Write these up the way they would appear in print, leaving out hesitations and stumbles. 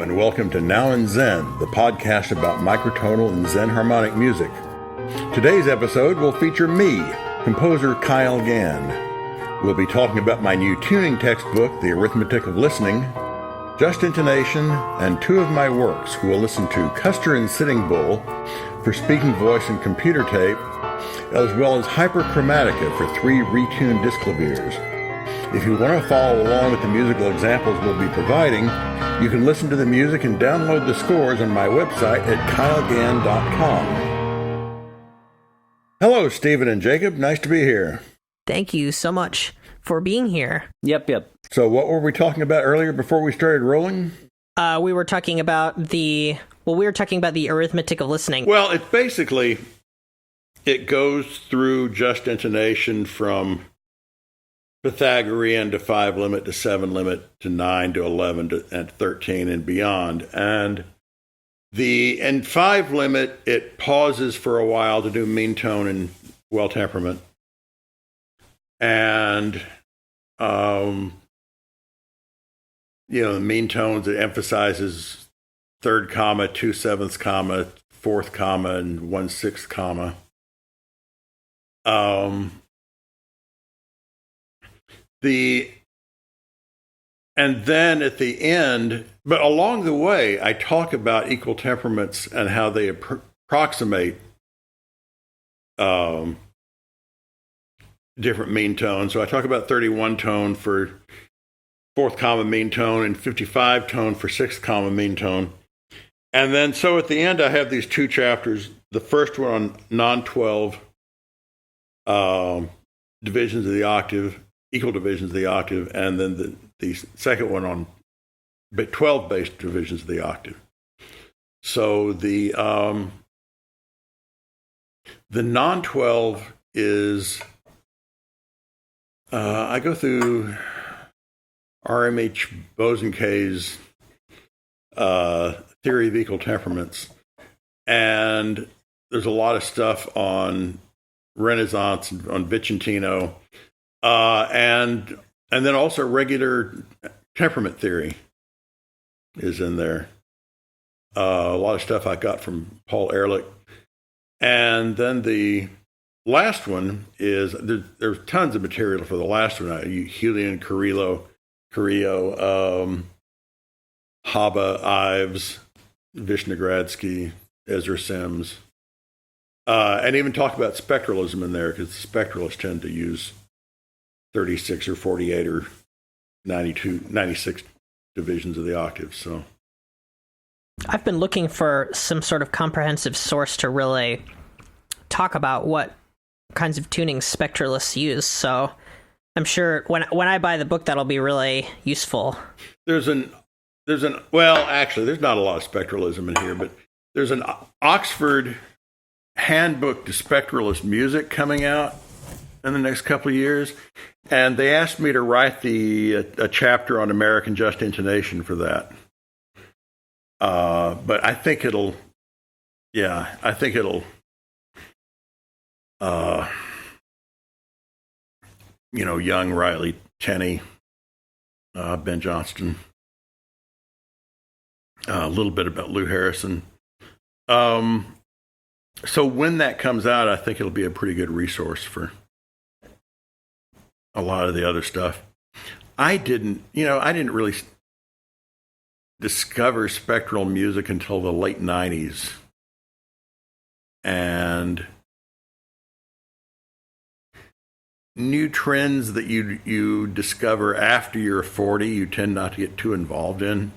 and welcome to Now in Zen, the podcast about microtonal and Zen harmonic music. Today's episode will feature me, composer Kyle Gann. We'll be talking about my new tuning textbook, The Arithmetic of Listening, Just Intonation, and two of my works. We'll listen to Custer and Sitting Bull for speaking voice and computer tape, as well as Hyperchromatica for 3 retuned disclaviers. If you want to follow along with the musical examples we'll be providing, you can listen to the music and download the scores on my website at kylegann.com. Hello, Stephen and Jacob. Nice to be here. Thank you so much for being here. Yep. So what were we talking about earlier before we started rolling? We were talking about the arithmetic of listening. Well, it basically, it goes through just intonation from Pythagorean to 5 limit to 7 limit to 9 to 11 to and 13 and beyond. And in 5 limit, it pauses for a while to do mean tone and well temperament. And, the mean tones, it emphasizes 3rd comma, 2/7 comma, 4th comma, and 1/6 comma. And then at the end, but along the way, I talk about equal temperaments and how they approximate different mean tones. So I talk about 31 tone for 4th comma mean tone and 55 tone for 6th comma mean tone. And then, so at the end, I have these 2 chapters. The first one on non-12 divisions of the octave, equal divisions of the octave, and then the second one on 12-based divisions of the octave. So the non-12 is, I go through RMH Bosanquet's theory of equal temperaments, and there's a lot of stuff on Renaissance, on Vicentino, and then also regular temperament theory is in there. A lot of stuff I got from Paul Ehrlich. And then the last one is, there's tons of material for the last one. Julian Carrillo, Haba Ives, Vishnegradsky, Ezra Sims, and even talk about spectralism in there, because the spectralists tend to use 36 or 48 or 92, 96 divisions of the octave. So I've been looking for some sort of comprehensive source to really talk about what kinds of tuning spectralists use. So I'm sure when I buy the book, that'll be really useful. Well, actually, there's not a lot of spectralism in here, but there's an Oxford handbook to spectralist music coming out in the next couple of years. And they asked me to write a chapter on American just intonation for that. But I think it'll, Young, Riley, Tenney, Ben Johnston, a little bit about Lou Harrison. So when that comes out, I think it'll be a pretty good resource for a lot of the other stuff. I didn't really discover spectral music until the late 90s. And new trends that you discover after you're 40, you tend not to get too involved in.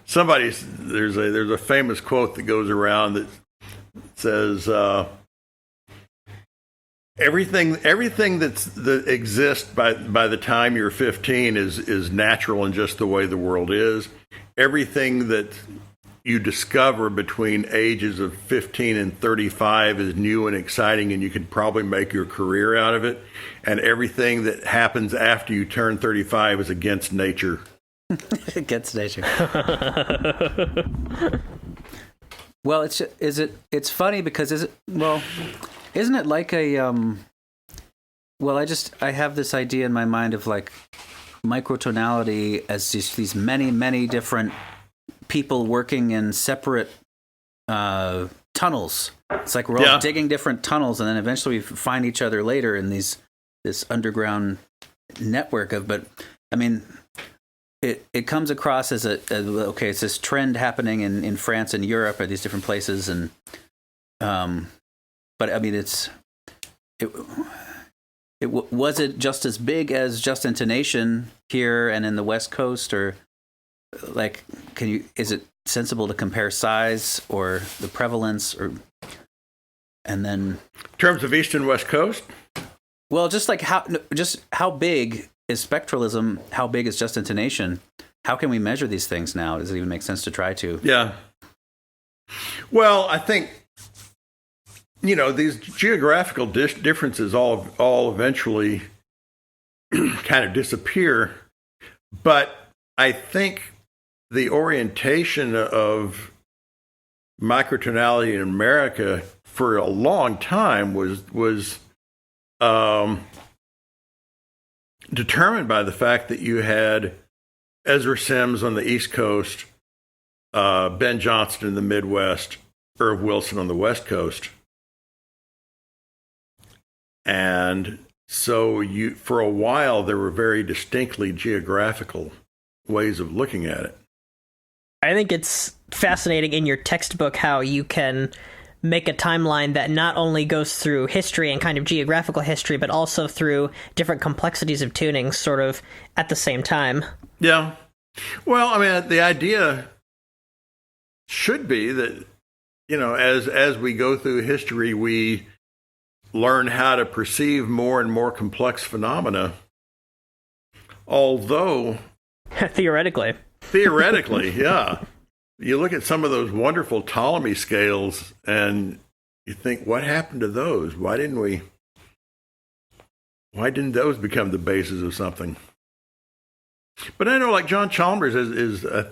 There's a famous quote that goes around that says, everything that exists by the time you're 15 is natural and just the way the world is. Everything that you discover between ages of 15 and 35 is new and exciting, and you could probably make your career out of it. And everything that happens after you turn 35 is against nature. Against nature. Well, it's funny because isn't it like a I have this idea in my mind of like microtonality as just these many, many different people working in separate tunnels. It's like we're all digging different tunnels, and then eventually we find each other later in this underground network of. But I mean, it comes across as okay, it's this trend happening in France and Europe, or these different places, and but I mean, was it just as big as just intonation here and in the West Coast, or like, is it sensible to compare size or the prevalence, and then in terms of East and West Coast? Well, just how big is spectralism? How big is just intonation? How can we measure these things now? Does it even make sense to try to? Yeah. Well, I think, these geographical differences all eventually kind of disappear. But I think the orientation of microtonality in America for a long time was determined by the fact that you had Ezra Sims on the East Coast, Ben Johnston in the Midwest, Irv Wilson on the West Coast. And so for a while, there were very distinctly geographical ways of looking at it. I think it's fascinating in your textbook how you can make a timeline that not only goes through history and kind of geographical history, but also through different complexities of tuning sort of at the same time. Yeah. Well, I mean, the idea should be that, as we go through history, we learn how to perceive more and more complex phenomena. Although theoretically, yeah. You look at some of those wonderful Ptolemy scales and you think, what happened to those? Why didn't those become the basis of something? But I know, like John Chalmers I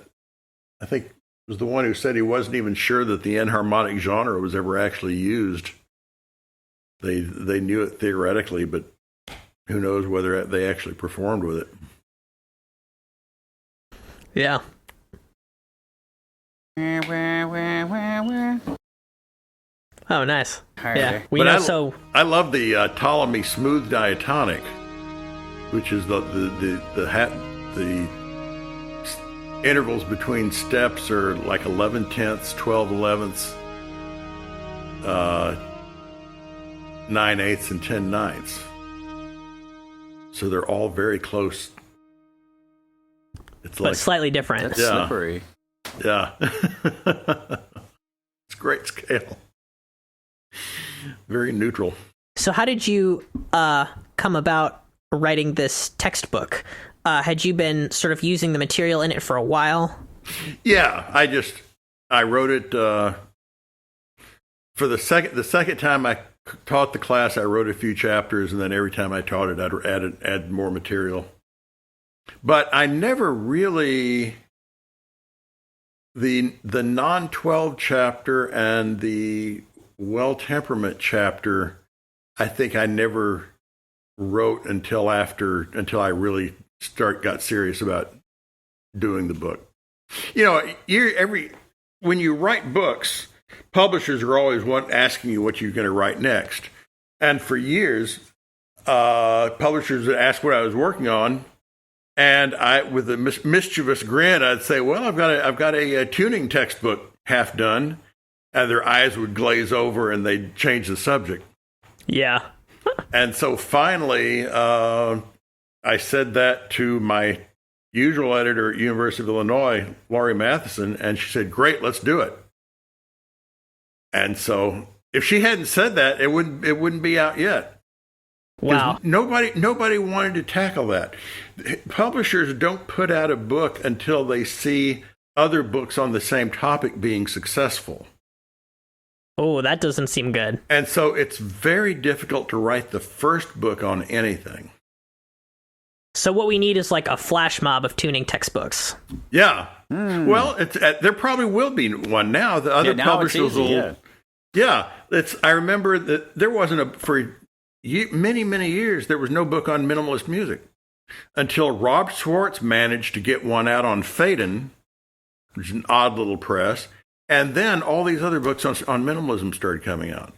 think was the one who said he wasn't even sure that the enharmonic genre was ever actually used. They knew it theoretically, but who knows whether they actually performed with it. Yeah. Oh, nice. Yeah. I love the Ptolemy smooth diatonic, which is the intervals between steps are like 11/10ths, 12/11ths, 9/8ths, and 10/9ths. So they're all very close. But slightly different. That's slippery. Yeah. It's a great scale. Very neutral. So how did you come about writing this textbook? Had you been sort of using the material in it for a while? Yeah, I wrote it for the second time I taught the class. I wrote a few chapters, and then every time I taught it, I'd add more material. But I never really the non-12 chapter and the well-temperament chapter, I think I never wrote until I really got serious about doing the book. When you write books, publishers are always asking you what you're going to write next. And for years, publishers would ask what I was working on, and I, with a mischievous grin, I'd say, "Well, I've got a tuning textbook half done," and their eyes would glaze over, and they'd change the subject. Yeah. And so finally, I said that to my usual editor at University of Illinois, Laurie Matheson, and she said, "Great, let's do it." And so, if she hadn't said that, it wouldn't be out yet. Wow. Nobody wanted to tackle that. Publishers don't put out a book until they see other books on the same topic being successful. Oh, that doesn't seem good. And so it's very difficult to write the first book on anything. So what we need is like a flash mob of tuning textbooks. Yeah. Well, there probably will be one now. The other publishers will. Yeah. I remember that there wasn't for many, many years, there was no book on minimalist music. until Rob Schwartz managed to get one out on Phaeton, which is an odd little press. And then all these other books on minimalism started coming out.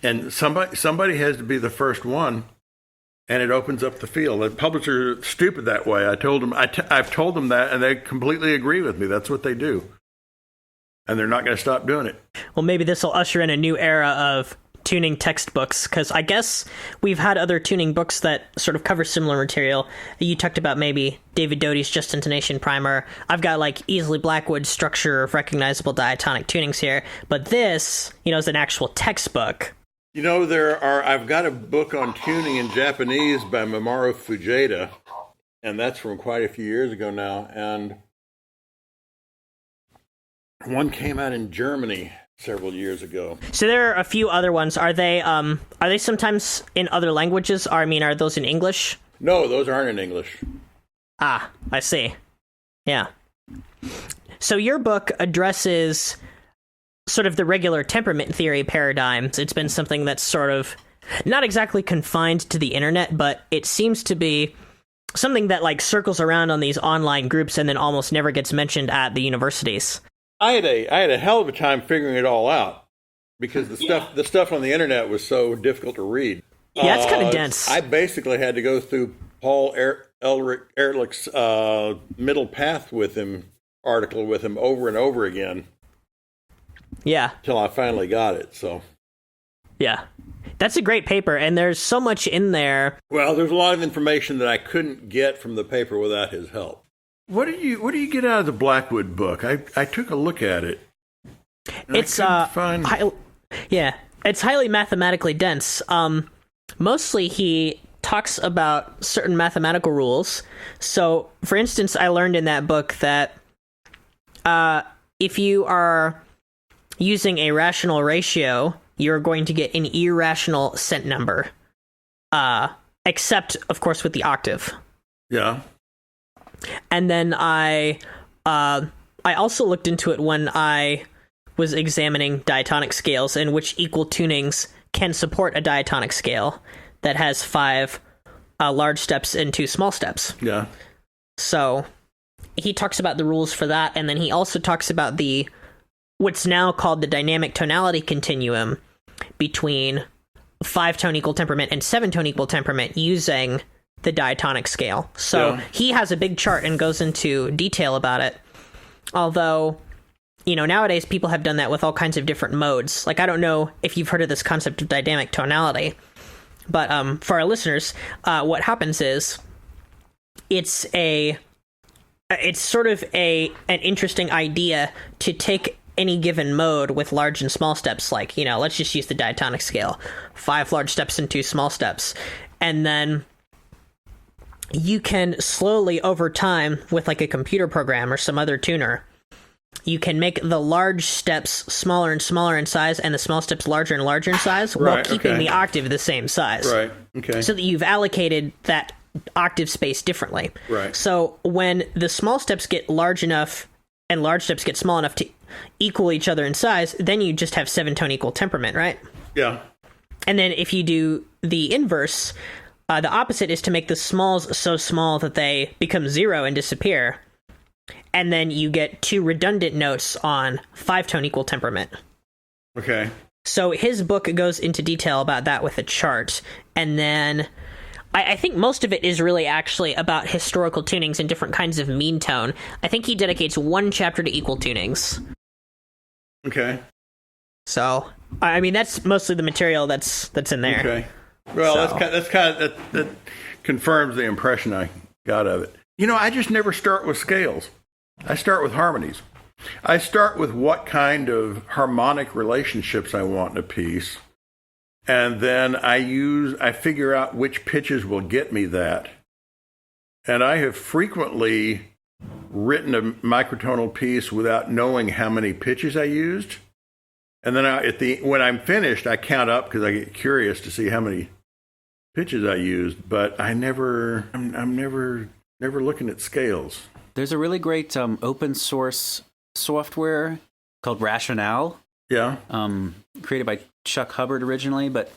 And somebody has to be the first one, and it opens up the field. The publishers are stupid that way. I've told them that, and they completely agree with me. That's what they do. And they're not going to stop doing it. Well, maybe this will usher in a new era of tuning textbooks, because I guess we've had other tuning books that sort of cover similar material. You talked about maybe David Doty's Just Intonation Primer. I've got like Easily Blackwood's Structure of Recognizable Diatonic Tunings here, but this, is an actual textbook. I've got a book on tuning in Japanese by Mamoru Fujita, and that's from quite a few years ago now, and one came out in Germany several years ago. So there are a few other ones. Are they sometimes in other languages? Are those in English? No, those aren't in English. Ah, I see. Yeah. So your book addresses sort of the regular temperament theory paradigms. It's been something that's sort of not exactly confined to the internet, but it seems to be something that like circles around on these online groups and then almost never gets mentioned at the universities. I had a hell of a time figuring it all out because the stuff on the internet was so difficult to read. Yeah, it's kind of dense. I basically had to go through Paul Ehrlich's Middle Path article with him over and over again. Yeah. Till I finally got it. So. Yeah. That's a great paper, and there's so much in there. Well, there's a lot of information that I couldn't get from the paper without his help. What do you get out of the Blackwood book? I took a look at it. It's it's highly mathematically dense. Mostly he talks about certain mathematical rules. So, for instance, I learned in that book that if you are using a rational ratio, you're going to get an irrational cent number, except, of course, with the octave. Yeah. And then I also looked into it when I was examining diatonic scales and which equal tunings can support a diatonic scale that has 5 large steps and 2 small steps. Yeah. So he talks about the rules for that, and then he also talks about what's now called the dynamic tonality continuum between 5-tone equal temperament and 7-tone equal temperament using the diatonic scale. So he has a big chart and goes into detail about it. Although, nowadays people have done that with all kinds of different modes. Like, I don't know if you've heard of this concept of dynamic tonality, but for our listeners, what happens is it's sort of an interesting idea to take any given mode with large and small steps. Like, let's just use the diatonic scale, 5 large steps and 2 small steps. And then you can slowly, over time, with like a computer program or some other tuner, you can make the large steps smaller and smaller in size and the small steps larger and larger in size while keeping the octave the same size. Right. Okay. So that you've allocated that octave space differently. Right. So when the small steps get large enough and large steps get small enough to equal each other in size, then you just have 7-tone equal temperament, right? Yeah. And then if you do the inverse, the opposite is to make the smalls so small that they become 0 and disappear. And then you get 2 redundant notes on 5-tone equal temperament. Okay. So his book goes into detail about that with a chart. And then I think most of it is really actually about historical tunings and different kinds of mean tone. I think he dedicates 1 chapter to equal tunings. Okay. So, I mean, that's mostly the material that's in there. Okay. Well, that confirms the impression I got of it. I just never start with scales. I start with harmonies. I start with what kind of harmonic relationships I want in a piece, and then I figure out which pitches will get me that. And I have frequently written a microtonal piece without knowing how many pitches I used. And then when I'm finished, I count up because I get curious to see how many pitches I used. But I'm never looking at scales. There's a really great open source software called Rationale. Yeah. Created by Chuck Hubbard originally, but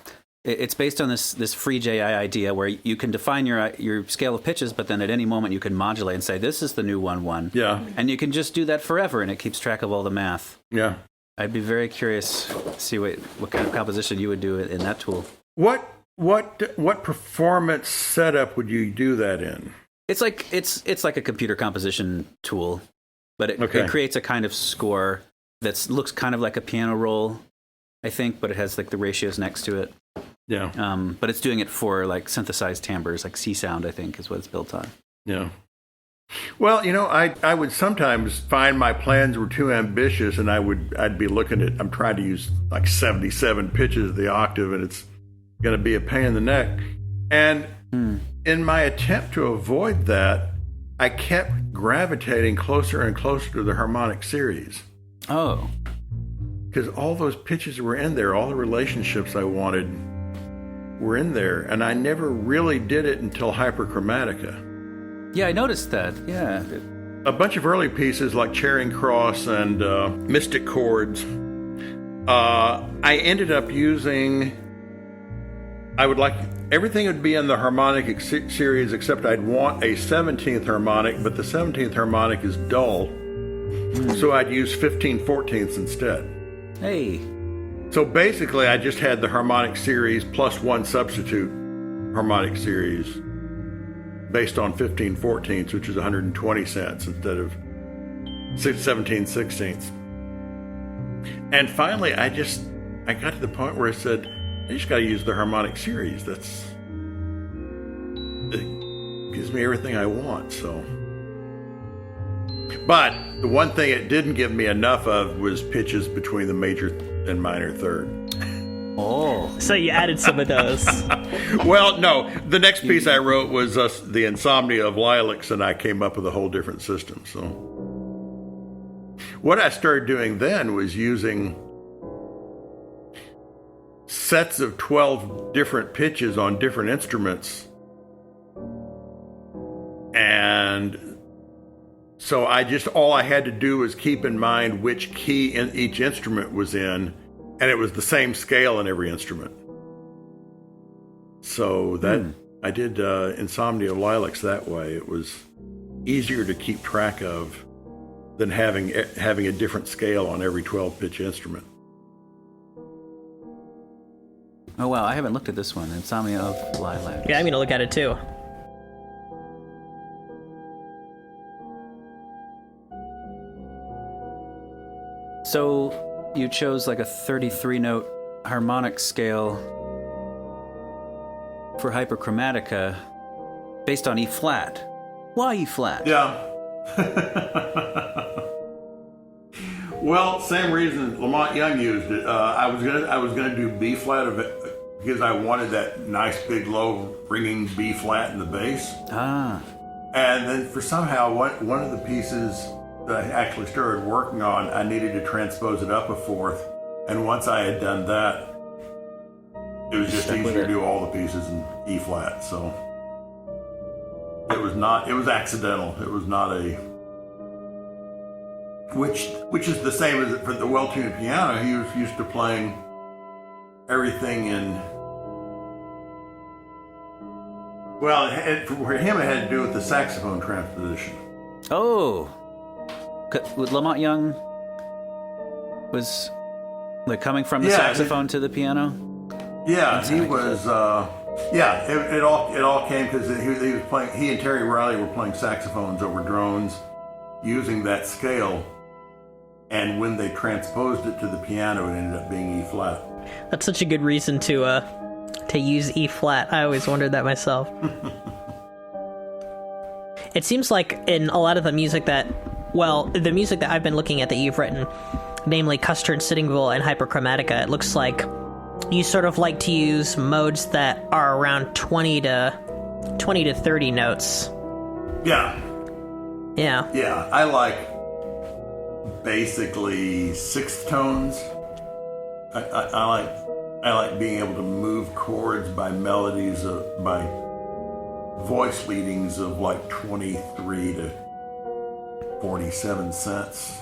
it's based on this free JI idea where you can define your scale of pitches, but then at any moment you can modulate and say, this is the new 1/1. Yeah. And you can just do that forever, and it keeps track of all the math. Yeah. I'd be very curious to see what kind of composition you would do in that tool. What performance setup would you do that in? It's like a computer composition tool, but it creates a kind of score that looks kind of like a piano roll, I think, but it has like the ratios next to it. Yeah. But it's doing it for like synthesized timbres, like C sound, I think, is what it's built on. Yeah. Well, I would sometimes find my plans were too ambitious, and I'd be looking at, I'm trying to use like 77 pitches of the octave, and it's going to be a pain in the neck. And in my attempt to avoid that, I kept gravitating closer and closer to the harmonic series. Oh. Because all those pitches were in there, all the relationships I wanted were in there, and I never really did it until Hyperchromatica. Yeah, I noticed that. Yeah. A bunch of early pieces like Charing Cross and Mystic Chords, I ended up using, I would like, everything would be in the harmonic series except I'd want a 17th harmonic, but the 17th harmonic is dull. So I'd use 15/14ths instead. Hey. So basically I just had the harmonic series plus one substitute harmonic series based on 15/14ths, which is 120 cents instead of 17/16. And finally I got to the point where I said, I just got to use the harmonic series. It gives me everything I want, so. But the one thing it didn't give me enough of was pitches between the major and minor third. Oh. So you added some of those. Well, no. The next piece I wrote was the Insomnia of Lilacs, and I came up with a whole different system. So what I started doing then was using sets of 12 different pitches on different instruments. And so all I had to do was keep in mind which key in each instrument was in, and it was the same scale in every instrument. So that I did Insomnia of Lilacs that way. It was easier to keep track of than having a different scale on every 12-pitch instrument. Oh, wow. I haven't looked at this one. Insomnia of Lilacs. Yeah, I'm going to look at it too. So you chose like a 33-note harmonic scale for Hyperchromatica based on E flat. Why E flat? Yeah. Well, same reason Lamont Young used it. I was gonna do B flat of it because I wanted that nice big low ringing B flat in the bass. Ah. And then for somehow one of the pieces that I actually started working on, I needed to transpose it up a fourth. And once I had done that, it was just easier to do all the pieces in E flat. So it was accidental. It was not a, which is the same as for the well-tuned piano. He was used to playing everything in, well, for him it had to do with the saxophone transposition. Oh. With Lamont Young was like coming from the saxophone to the piano? Yeah, he was, it all came because he was playing, he and Terry Riley were playing saxophones over drones using that scale, and when they transposed it to the piano, it ended up being E flat. That's such a good reason to use E flat. I always wondered that myself. It seems like in a lot of the music that I've been looking at that you've written, namely Custer and Sitting Bull and Hyperchromatica, it looks like you sort of like to use modes that are around 20 to 30 notes. Yeah. Yeah. Yeah, I like basically sixth tones. I like being able to move chords by melodies by voice leadings of like 23 to 47 cents.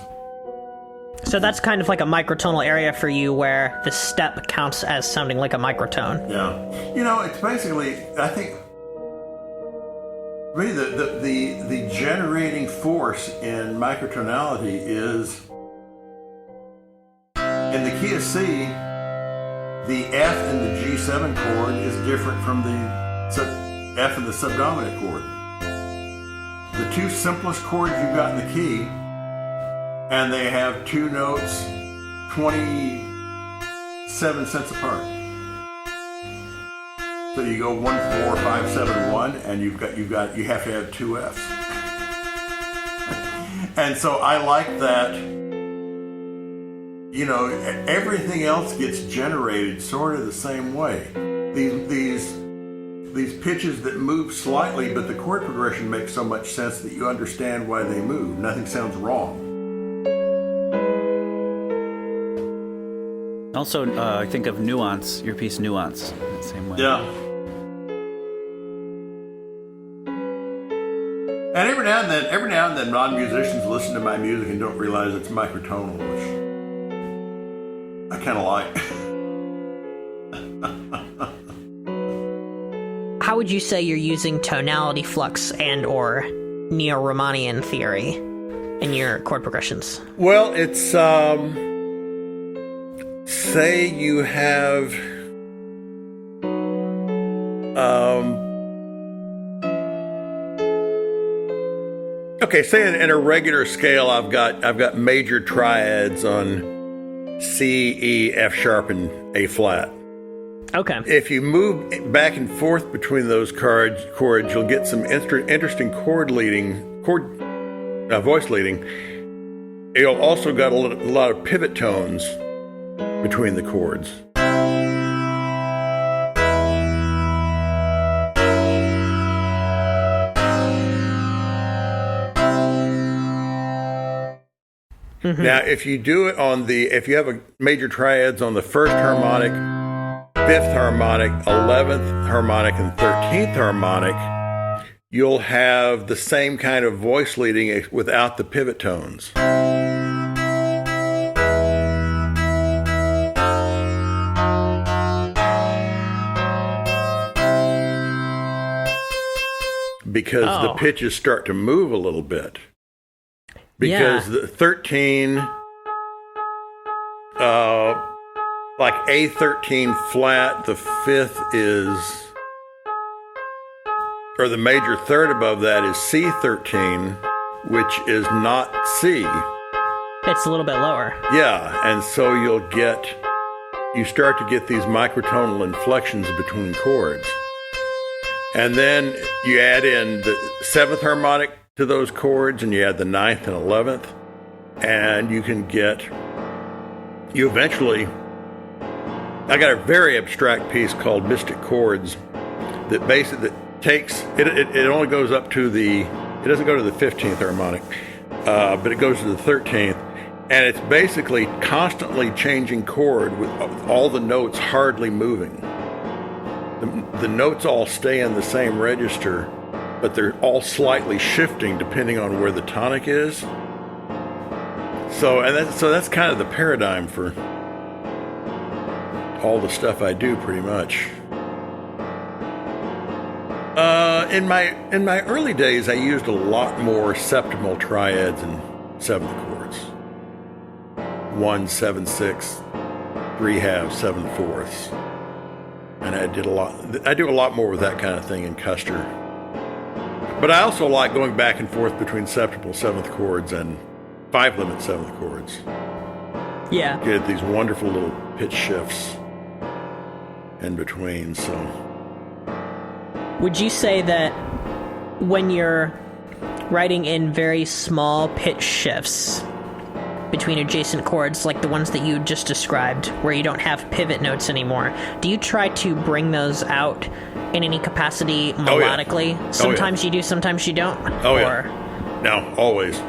So that's kind of like a microtonal area for you where the step counts as sounding like a microtone. Yeah. It's basically, I think, really the generating force in microtonality is, in the key of C, the F in the G7 chord is different from the F in the subdominant chord. The two simplest chords you've got in the key, and they have two notes 27 cents apart. So you go 1, 4, 5, 7, 1, and you have to have two Fs. And so I like that. Everything else gets generated sort of the same way. These pitches that move slightly, but the chord progression makes so much sense that you understand why they move. Nothing sounds wrong. Also, I think of nuance, your piece Nuance, in the same way. Yeah. And every now and then non-musicians listen to my music and don't realize it's microtonal, which I kind of like. How would you say you're using tonality flux and or Neo-Riemannian theory in your chord progressions? Well, it's, say you have, say in a regular scale, I've got major triads on C, E, F sharp, and A flat. Okay. If you move back and forth between those chords, you'll get some interesting voice leading. You'll also got a lot of pivot tones between the chords. Mm-hmm. Now, if you do it if you have a major triads on the first harmonic, fifth harmonic, 11th harmonic, and 13th harmonic, you'll have the same kind of voice leading without the pivot tones. Because the pitches start to move a little bit. Because the 13, like A13 flat, the fifth is, or the major third above that is C13, which is not C. It's a little bit lower. Yeah, and so you start to get these microtonal inflections between chords. And then you add in the seventh harmonic to those chords, and you add the ninth and 11th, and you eventually, I got a very abstract piece called Mystic Chords that takes, it only goes up to it doesn't go to the 15th harmonic, but it goes to the 13th, and it's basically constantly changing chord with all the notes hardly moving. The notes all stay in the same register, but they're all slightly shifting depending on where the tonic is. So that's kind of the paradigm for all the stuff I do, pretty much. In my early days, I used a lot more septimal triads and seventh chords. 1, 7, 6, 3 halves, 7 fourths. And I do a lot more with that kind of thing in Custer. But I also like going back and forth between septimal seventh chords and 5-limit seventh chords. Yeah. Get these wonderful little pitch shifts in between, so. Would you say that when you're writing in very small pitch shifts between adjacent chords, like the ones that you just described, where you don't have pivot notes anymore, do you try to bring those out in any capacity melodically? Oh, yeah. Sometimes you do, sometimes you don't? Yeah. No, always.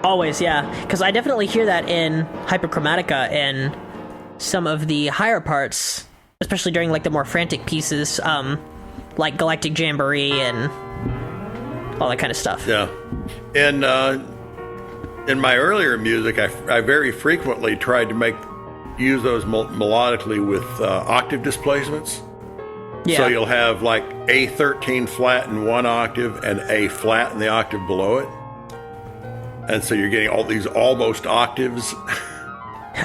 Always, yeah. Because I definitely hear that in Hyperchromatica and some of the higher parts, especially during like the more frantic pieces, like Galactic Jambouree and all that kind of stuff. Yeah. And in my earlier music, I very frequently tried to use those melodically with octave displacements. Yeah. So you'll have like A13 flat in one octave and A flat in the octave below it. And so you're getting all these almost octaves.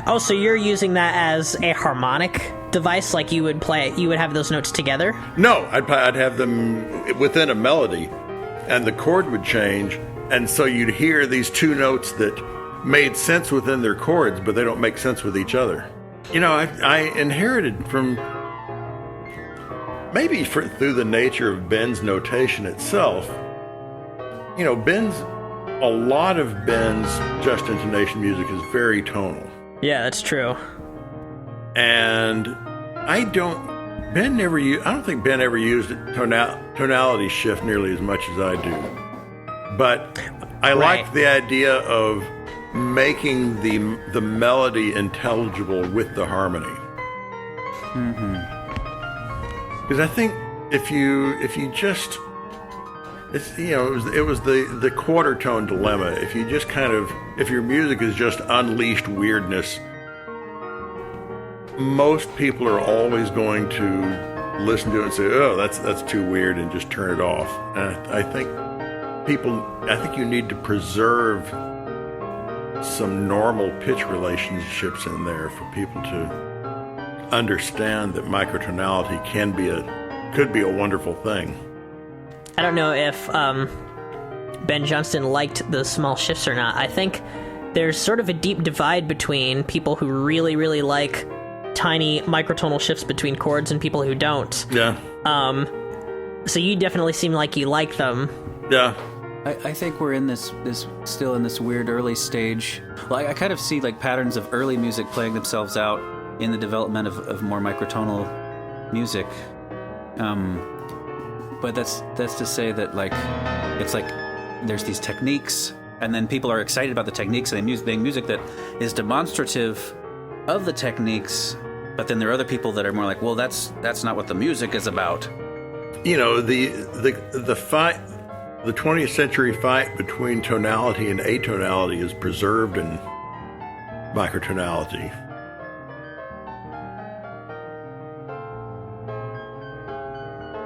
Oh, so you're using that as a harmonic device, like you would have those notes together? No, I'd have them within a melody, and the chord would change, and so you'd hear these two notes that made sense within their chords, but they don't make sense with each other. You know, I inherited from, maybe through the nature of Ben's notation itself, you know, a lot of Ben's just intonation music is very tonal. Yeah, that's true. And I don't think Ben ever used tonality shift nearly as much as I do. But I like the idea of making the melody intelligible with the harmony. Because I think if you just, it's, you know, it was the quarter tone dilemma. If you just if your music is just unleashed weirdness, most people are always going to listen to it and say, "Oh, that's too weird," and just turn it off. And I think you need to preserve some normal pitch relationships in there for people to understand that microtonality could be a wonderful thing. I don't know if Ben Johnston liked the small shifts or not. I think there's sort of a deep divide between people who really, really like tiny microtonal shifts between chords and people who don't. Yeah. So you definitely seem like you like them. Yeah. I think we're in this still in this weird early stage. Well, I kind of see like patterns of early music playing themselves out in the development of more microtonal music. But that's to say that like it's like there's these techniques, and then people are excited about the techniques, and they make music that is demonstrative of the techniques. But then there are other people that are more like, well, that's not what the music is about. You know, the fight, the 20th century fight between tonality and atonality is preserved in microtonality.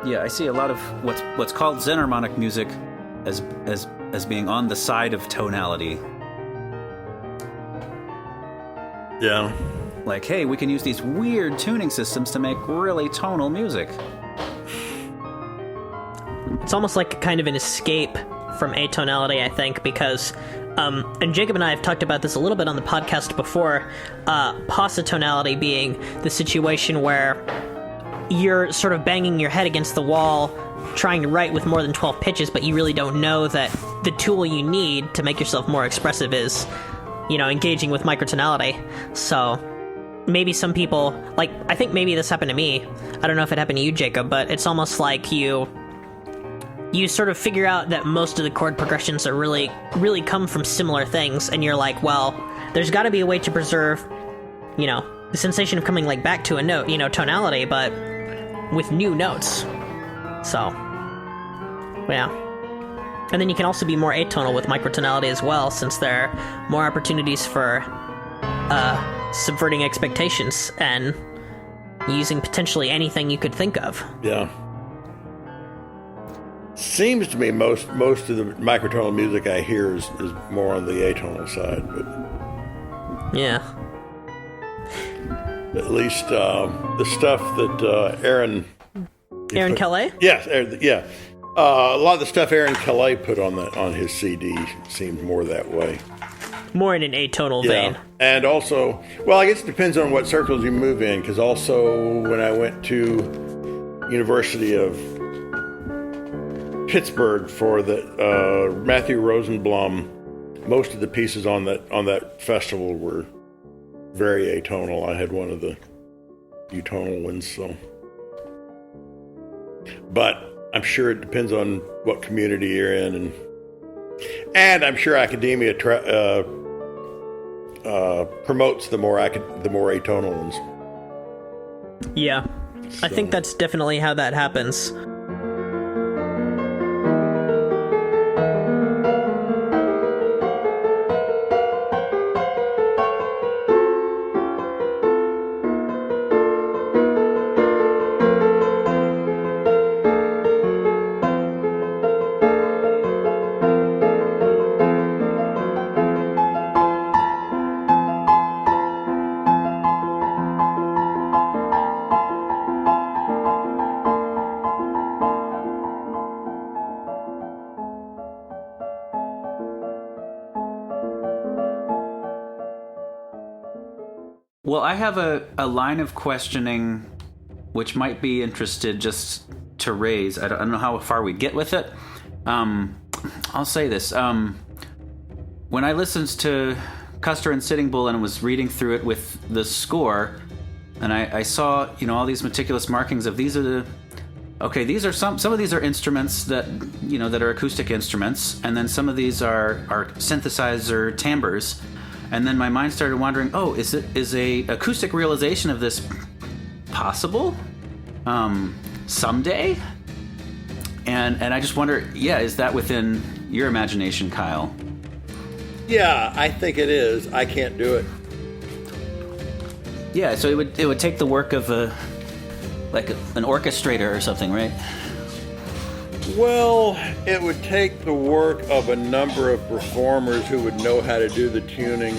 Yeah, I see a lot of what's called Zen harmonic music as being on the side of tonality. Yeah. Like, hey, we can use these weird tuning systems to make really tonal music. It's almost like kind of an escape from atonality, I think, because, and Jacob and I have talked about this a little bit on the podcast before, paucitonality being the situation where you're sort of banging your head against the wall, trying to write with more than 12 pitches, but you really don't know that the tool you need to make yourself more expressive is, you know, engaging with microtonality. So maybe some people, like, I think maybe this happened to me. I don't know if it happened to you, Jacob, but it's almost like you sort of figure out that most of the chord progressions are really, really come from similar things, and you're like, well, there's got to be a way to preserve, you know, the sensation of coming like back to a note, you know, tonality, but with new notes. So, yeah. And then you can also be more atonal with microtonality as well, since there are more opportunities for subverting expectations and using potentially anything you could think of. Yeah. Seems to me most of the microtonal music I hear is more on the atonal side, but yeah. At least the stuff that Aaron Calais? Yes, yeah. A lot of the stuff Aaron Calais put on his CD seemed more that way. More in an atonal vein. And also, well, I guess it depends on what circles you move in, because also when I went to University of Pittsburgh for the Matthew Rosenblum, most of the pieces on that festival were very atonal. I had one of the eutonal ones, so. But I'm sure it depends on what community you're in, and I'm sure academia promotes the more atonal ones. Yeah, so. I think that's definitely how that happens. Well, I have a line of questioning which might be interested just to raise. I don't know how far we get with it. I'll say this. When I listened to Custer and Sitting Bull and was reading through it with the score, and I saw, all these meticulous markings of these are some of these are instruments that, that are acoustic instruments, and then some of these are synthesizer timbres. And then my mind started wondering, is a acoustic realization of this possible someday? And I just wonder, is that within your imagination, Kyle? Yeah, I think it is. I can't do it. Yeah, so it would take the work of an orchestrator or something, right? Well, it would take the work of a number of performers who would know how to do the tuning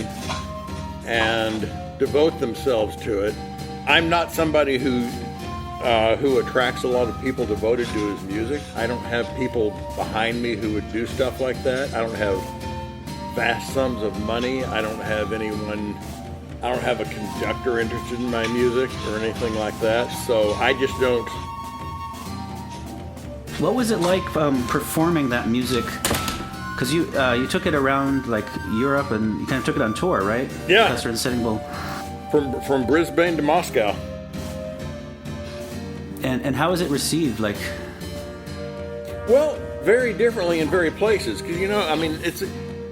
and devote themselves to it. I'm not somebody who attracts a lot of people devoted to his music. I don't have people behind me who would do stuff like that. I don't have vast sums of money. I don't have a conductor interested in my music or anything like that. So I just don't. What was it like performing that music? Because you took it around like Europe and you kind of took it on tour, right? Yeah. Custer and Sitting Bull. From Brisbane to Moscow. And how is it received? Like, well, very differently in various places. Because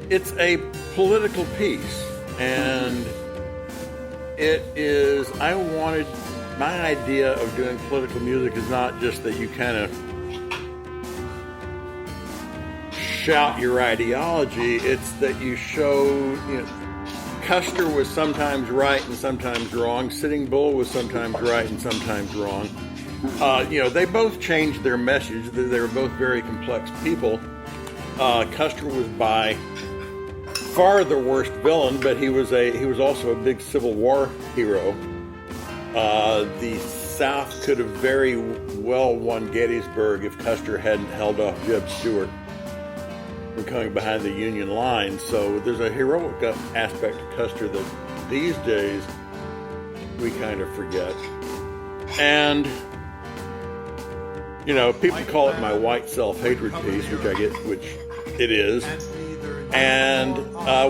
it's a political piece, and it is. My idea of doing political music is not just that you kind of shout your ideology. It's that you show. Custer was sometimes right and sometimes wrong. Sitting Bull was sometimes right and sometimes wrong. They both changed their message. They were both very complex people. Custer was by far the worst villain, but he was also a big Civil War hero. The South could have very well won Gettysburg if Custer hadn't held off Jeb Stuart from coming behind the Union line. So there's a heroic aspect to Custer that these days we kind of forget. And people call it my white self-hatred piece, which it is. And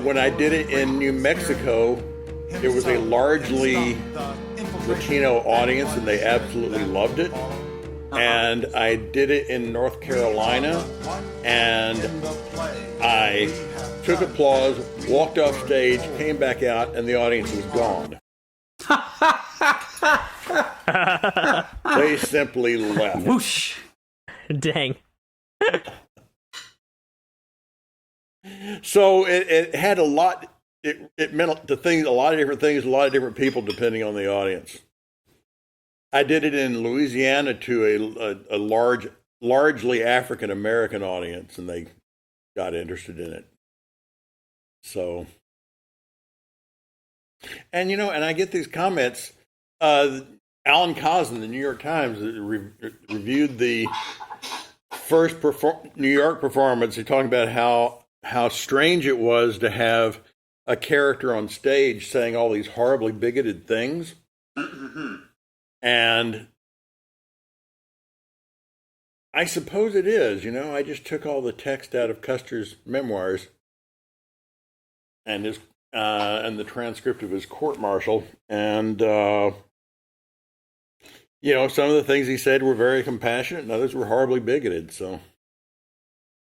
when I did it in New Mexico, it was a largely Latino audience, and they absolutely loved it. And I did it in North Carolina, and I took applause, walked off stage, came back out, and the audience was gone. They simply left. Whoosh! Dang. So it had a lot. It meant a lot of different things, a lot of different people, depending on the audience. I did it in Louisiana to a largely African American audience, and they got interested in it. So, and I get these comments. Alan Cosden, the New York Times, reviewed the first New York performance. They're talking about how strange it was to have a character on stage saying all these horribly bigoted things. And I suppose it is. I just took all the text out of Custer's memoirs and the transcript of his court-martial, and some of the things he said were very compassionate, and others were horribly bigoted. So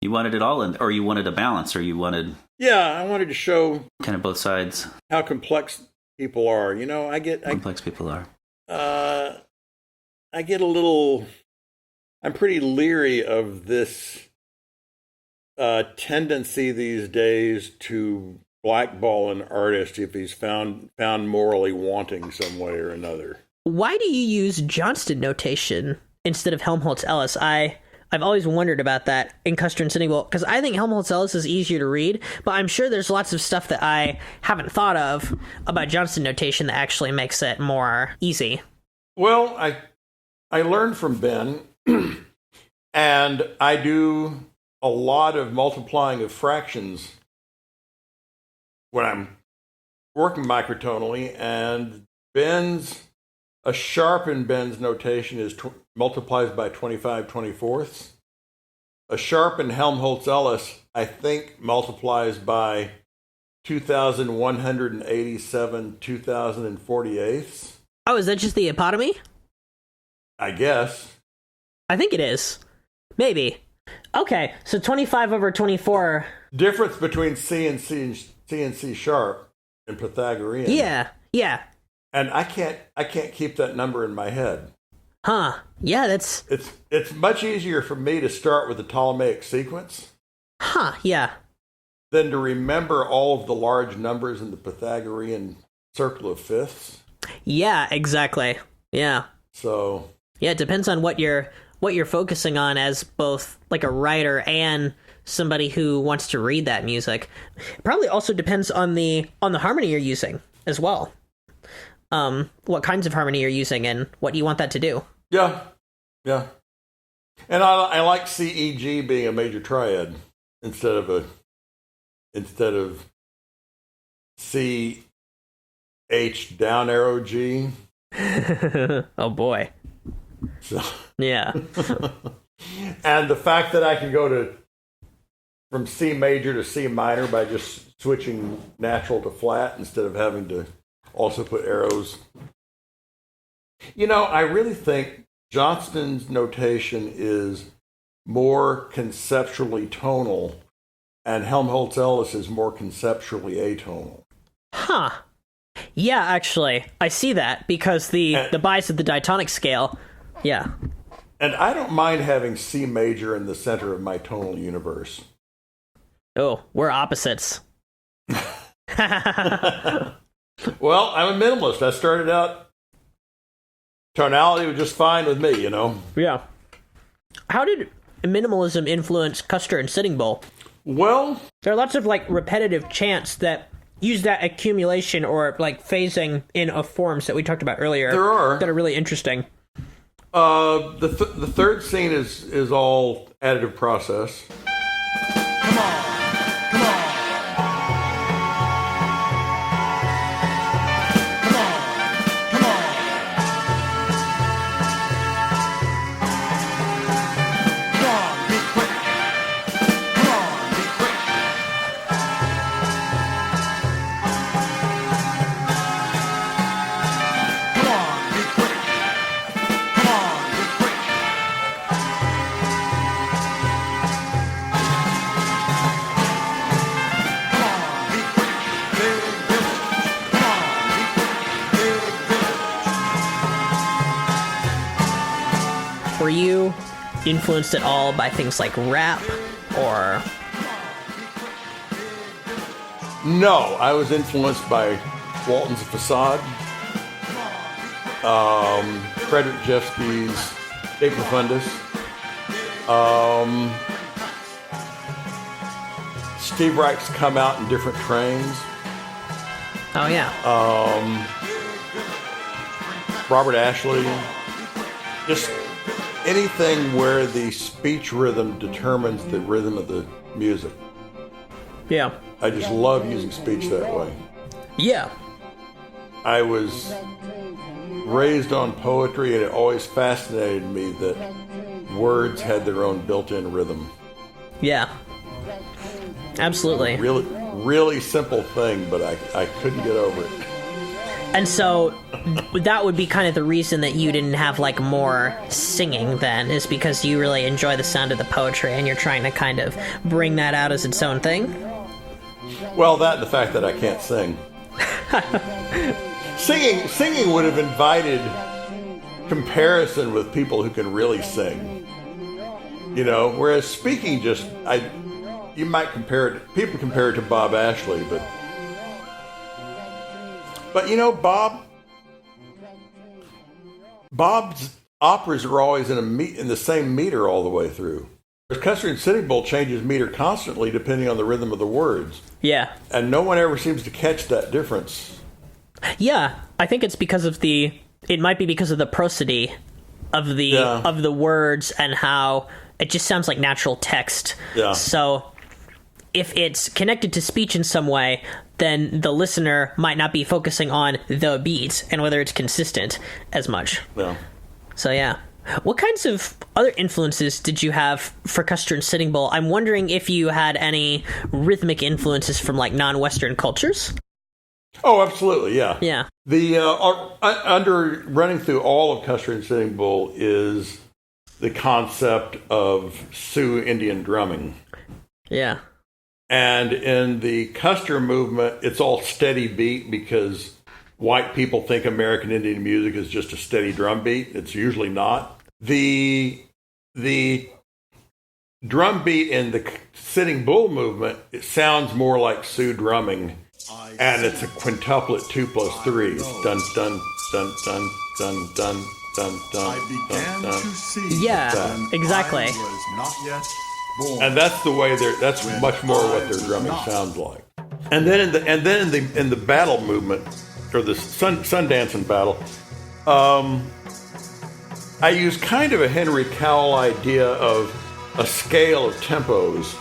you wanted it all or you wanted a balance, or you wanted... Yeah, I wanted to show... kind of both sides. How complex people are. Complex people are. I get a little... I'm pretty leery of this tendency these days to blackball an artist if he's found morally wanting some way or another. Why do you use Johnston notation instead of Helmholtz-Ellis? I've always wondered about that in Custer and Sitting Bull, because I think Helmholtz-Ellis is easier to read, but I'm sure there's lots of stuff that I haven't thought of about Johnston notation that actually makes it more easy. Well, I learned from Ben, and I do a lot of multiplying of fractions when I'm working microtonally, and A sharp in Ben's notation is multiplies by 25/24. A sharp in Helmholtz-Ellis, I think, multiplies by 2,187 2048. Oh, is that just the epitome? I guess. I think it is. Maybe. Okay, so 25 over 24. Difference between C and C sharp and Pythagorean. Yeah. And I can't keep that number in my head. Huh. Yeah, that's... It's much easier for me to start with the Ptolemaic sequence. Huh, yeah. Than to remember all of the large numbers in the Pythagorean circle of fifths. Yeah, exactly. Yeah. So... Yeah, it depends on what you're focusing on as both like a writer and somebody who wants to read that music. It probably also depends on the harmony you're using as well. What kinds of harmony you're using and what you want that to do. Yeah. And I like CEG being a major triad instead of CH down arrow G. Oh boy. So. Yeah. And the fact that I can go from C major to C minor by just switching natural to flat instead of having to also put arrows. I really think Johnston's notation is more conceptually tonal and Helmholtz-Ellis is more conceptually atonal. Huh. Yeah, actually, I see that because the bias of the diatonic scale. Yeah. And I don't mind having C major in the center of my tonal universe. Oh, we're opposites. Well, I'm a minimalist. I started out, tonality was just fine with me, Yeah. How did minimalism influence Custer and Sitting Bull? Well, there are lots of repetitive chants that use that accumulation or phasing in of forms that we talked about earlier. There are. That are really interesting. The third scene is all additive process. Come on. Were you influenced at all by things like rap or... No, I was influenced by Walton's Facade, Frederick Jeffsky's De Profundis, Steve Reich's Come Out in Different Trains. Oh, yeah. Robert Ashley. Just anything where the speech rhythm determines the rhythm of the music. Yeah. I just love using speech that way. Yeah. I was raised on poetry, and it always fascinated me that words had their own built-in rhythm. Yeah. Absolutely. Really, really simple thing, but I couldn't get over it. And so that would be kind of the reason that you didn't have more singing then, is because you really enjoy the sound of the poetry and you're trying to kind of bring that out as its own thing? Well, that and the fact that I can't sing. Singing would have invited comparison with people who can really sing. Whereas speaking you might compare it, people compare it to Bob Ashley, but Bob's operas are always in the same meter all the way through. Custer and Sitting Bull changes meter constantly depending on the rhythm of the words. Yeah. And no one ever seems to catch that difference. Yeah, I think it's because of it might be because of the prosody of the words and how it just sounds like natural text. Yeah. So if it's connected to speech in some way, then the listener might not be focusing on the beat and whether it's consistent as much. Yeah. So, yeah. What kinds of other influences did you have for Custer and Sitting Bull? I'm wondering if you had any rhythmic influences from, like, non-Western cultures? Oh, absolutely, yeah. Yeah. The under running through all of Custer and Sitting Bull is the concept of Sioux Indian drumming. Yeah. And in the Custer movement, it's all steady beat because white people think American Indian music is just a steady drum beat. It's usually not. The drum beat in the Sitting Bull movement, it sounds more like Sioux drumming, and it's a quintuplet 2 plus 3. Dun dun dun dun dun dun dun dun dun dun. Yeah, exactly. And that's the way that's much more what their drumming sounds like. And then in the battle movement, or the Sundancing battle, I use kind of a Henry Cowell idea of a scale of tempos.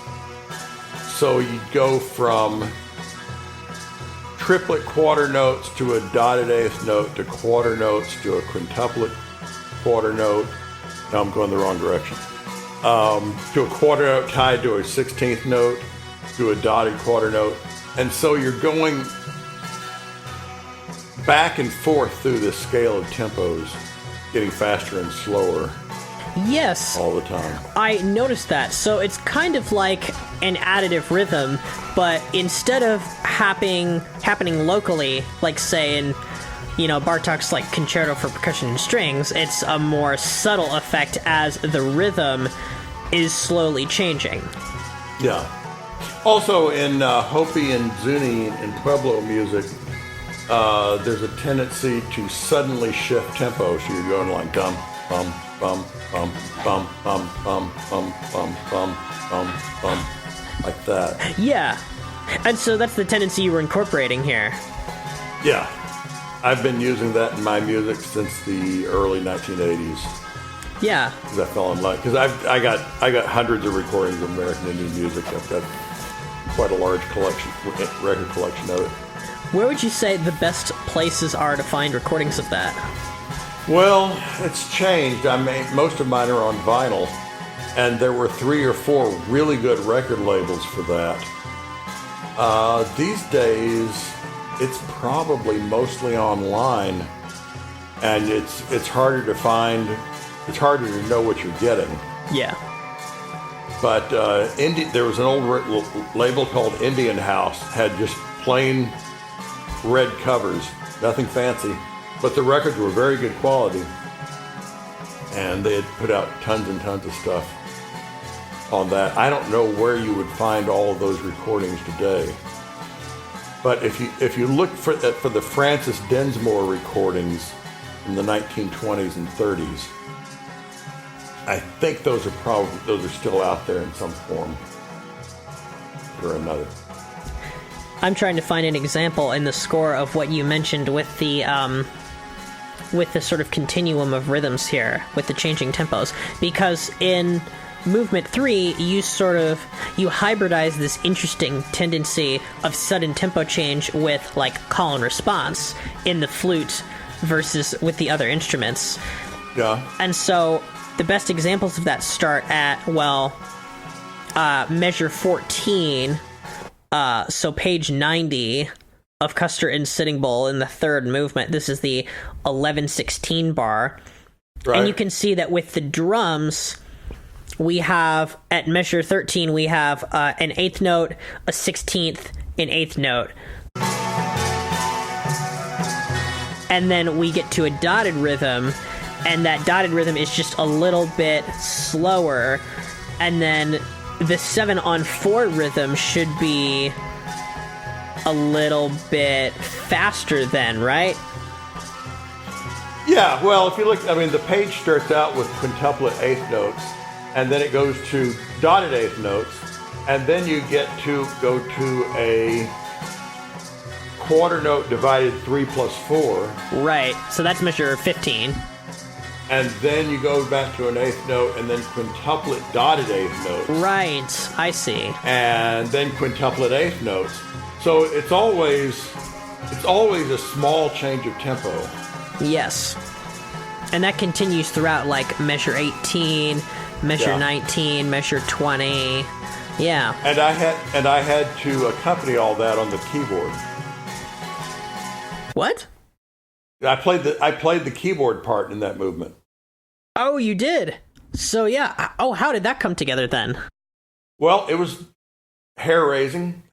So you go from triplet quarter notes to a dotted eighth note to quarter notes to a quintuplet quarter note. Now I'm going the wrong direction. To a quarter note tied to a 16th note to a dotted quarter note. And so you're going back and forth through this scale of tempos, getting faster and slower. Yes. All the time. I noticed that. So it's kind of like an additive rhythm, but instead of happening locally, like say in, Bartok's like Concerto for Percussion and Strings, it's a more subtle effect as the rhythm is slowly changing. Yeah. Also in Hopi and Zuni and Pueblo music, there's a tendency to suddenly shift tempo. So you're going like dum, bum, bum, bum, bum, bum, bum, bum, bum, bum, bum, bum, like that. Yeah. And so that's the tendency you were incorporating here. Yeah. I've been using that in my music since the early 1980s. Yeah. Because I fell in love. Because I got hundreds of recordings of American Indian music. I've got quite a large record collection of it. Where would you say the best places are to find recordings of that? Well, it's changed. Most of mine are on vinyl, and there were 3 or 4 really good record labels for that. These days, it's probably mostly online, and it's harder to find. It's harder to know what you're getting. Yeah. But there was an old label called Indian House, had just plain red covers, nothing fancy, but the records were very good quality, and they had put out tons and tons of stuff on that. I don't know where you would find all of those recordings today, but if you look for the Francis Densmore recordings from the 1920s and 30s, I think those are still out there in some form or another. I'm trying to find an example in the score of what you mentioned with the sort of continuum of rhythms here, with the changing tempos. Because in movement 3, you hybridize this interesting tendency of sudden tempo change with like call and response in the flute versus with the other instruments. Yeah. And so the best examples of that start at, measure 14. So page 90 of Custer and Sitting Bull in the third movement. This is the 11/16 bar. Right. And you can see that with the drums, we have, at measure 13, we have an 8th note, a 16th, an 8th note. And then we get to a dotted rhythm, and that dotted rhythm is just a little bit slower. And then the 7/4 rhythm should be a little bit faster then, right? Yeah, well, if you look, the page starts out with quintuplet 8th notes, and then it goes to dotted 8th notes, and then you go to a quarter note divided 3 plus 4. Right, so that's measure 15. And then you go back to an 8th note, and then quintuplet dotted 8th notes. Right, I see. And then quintuplet 8th notes. So it's always a small change of tempo. Yes. And that continues throughout, like measure 18, measure 19, measure 20. Yeah. And I had to accompany all that on the keyboard. What? I played the keyboard part in that movement. Oh, you did? So yeah. Oh, how did that come together then? Well, it was hair-raising.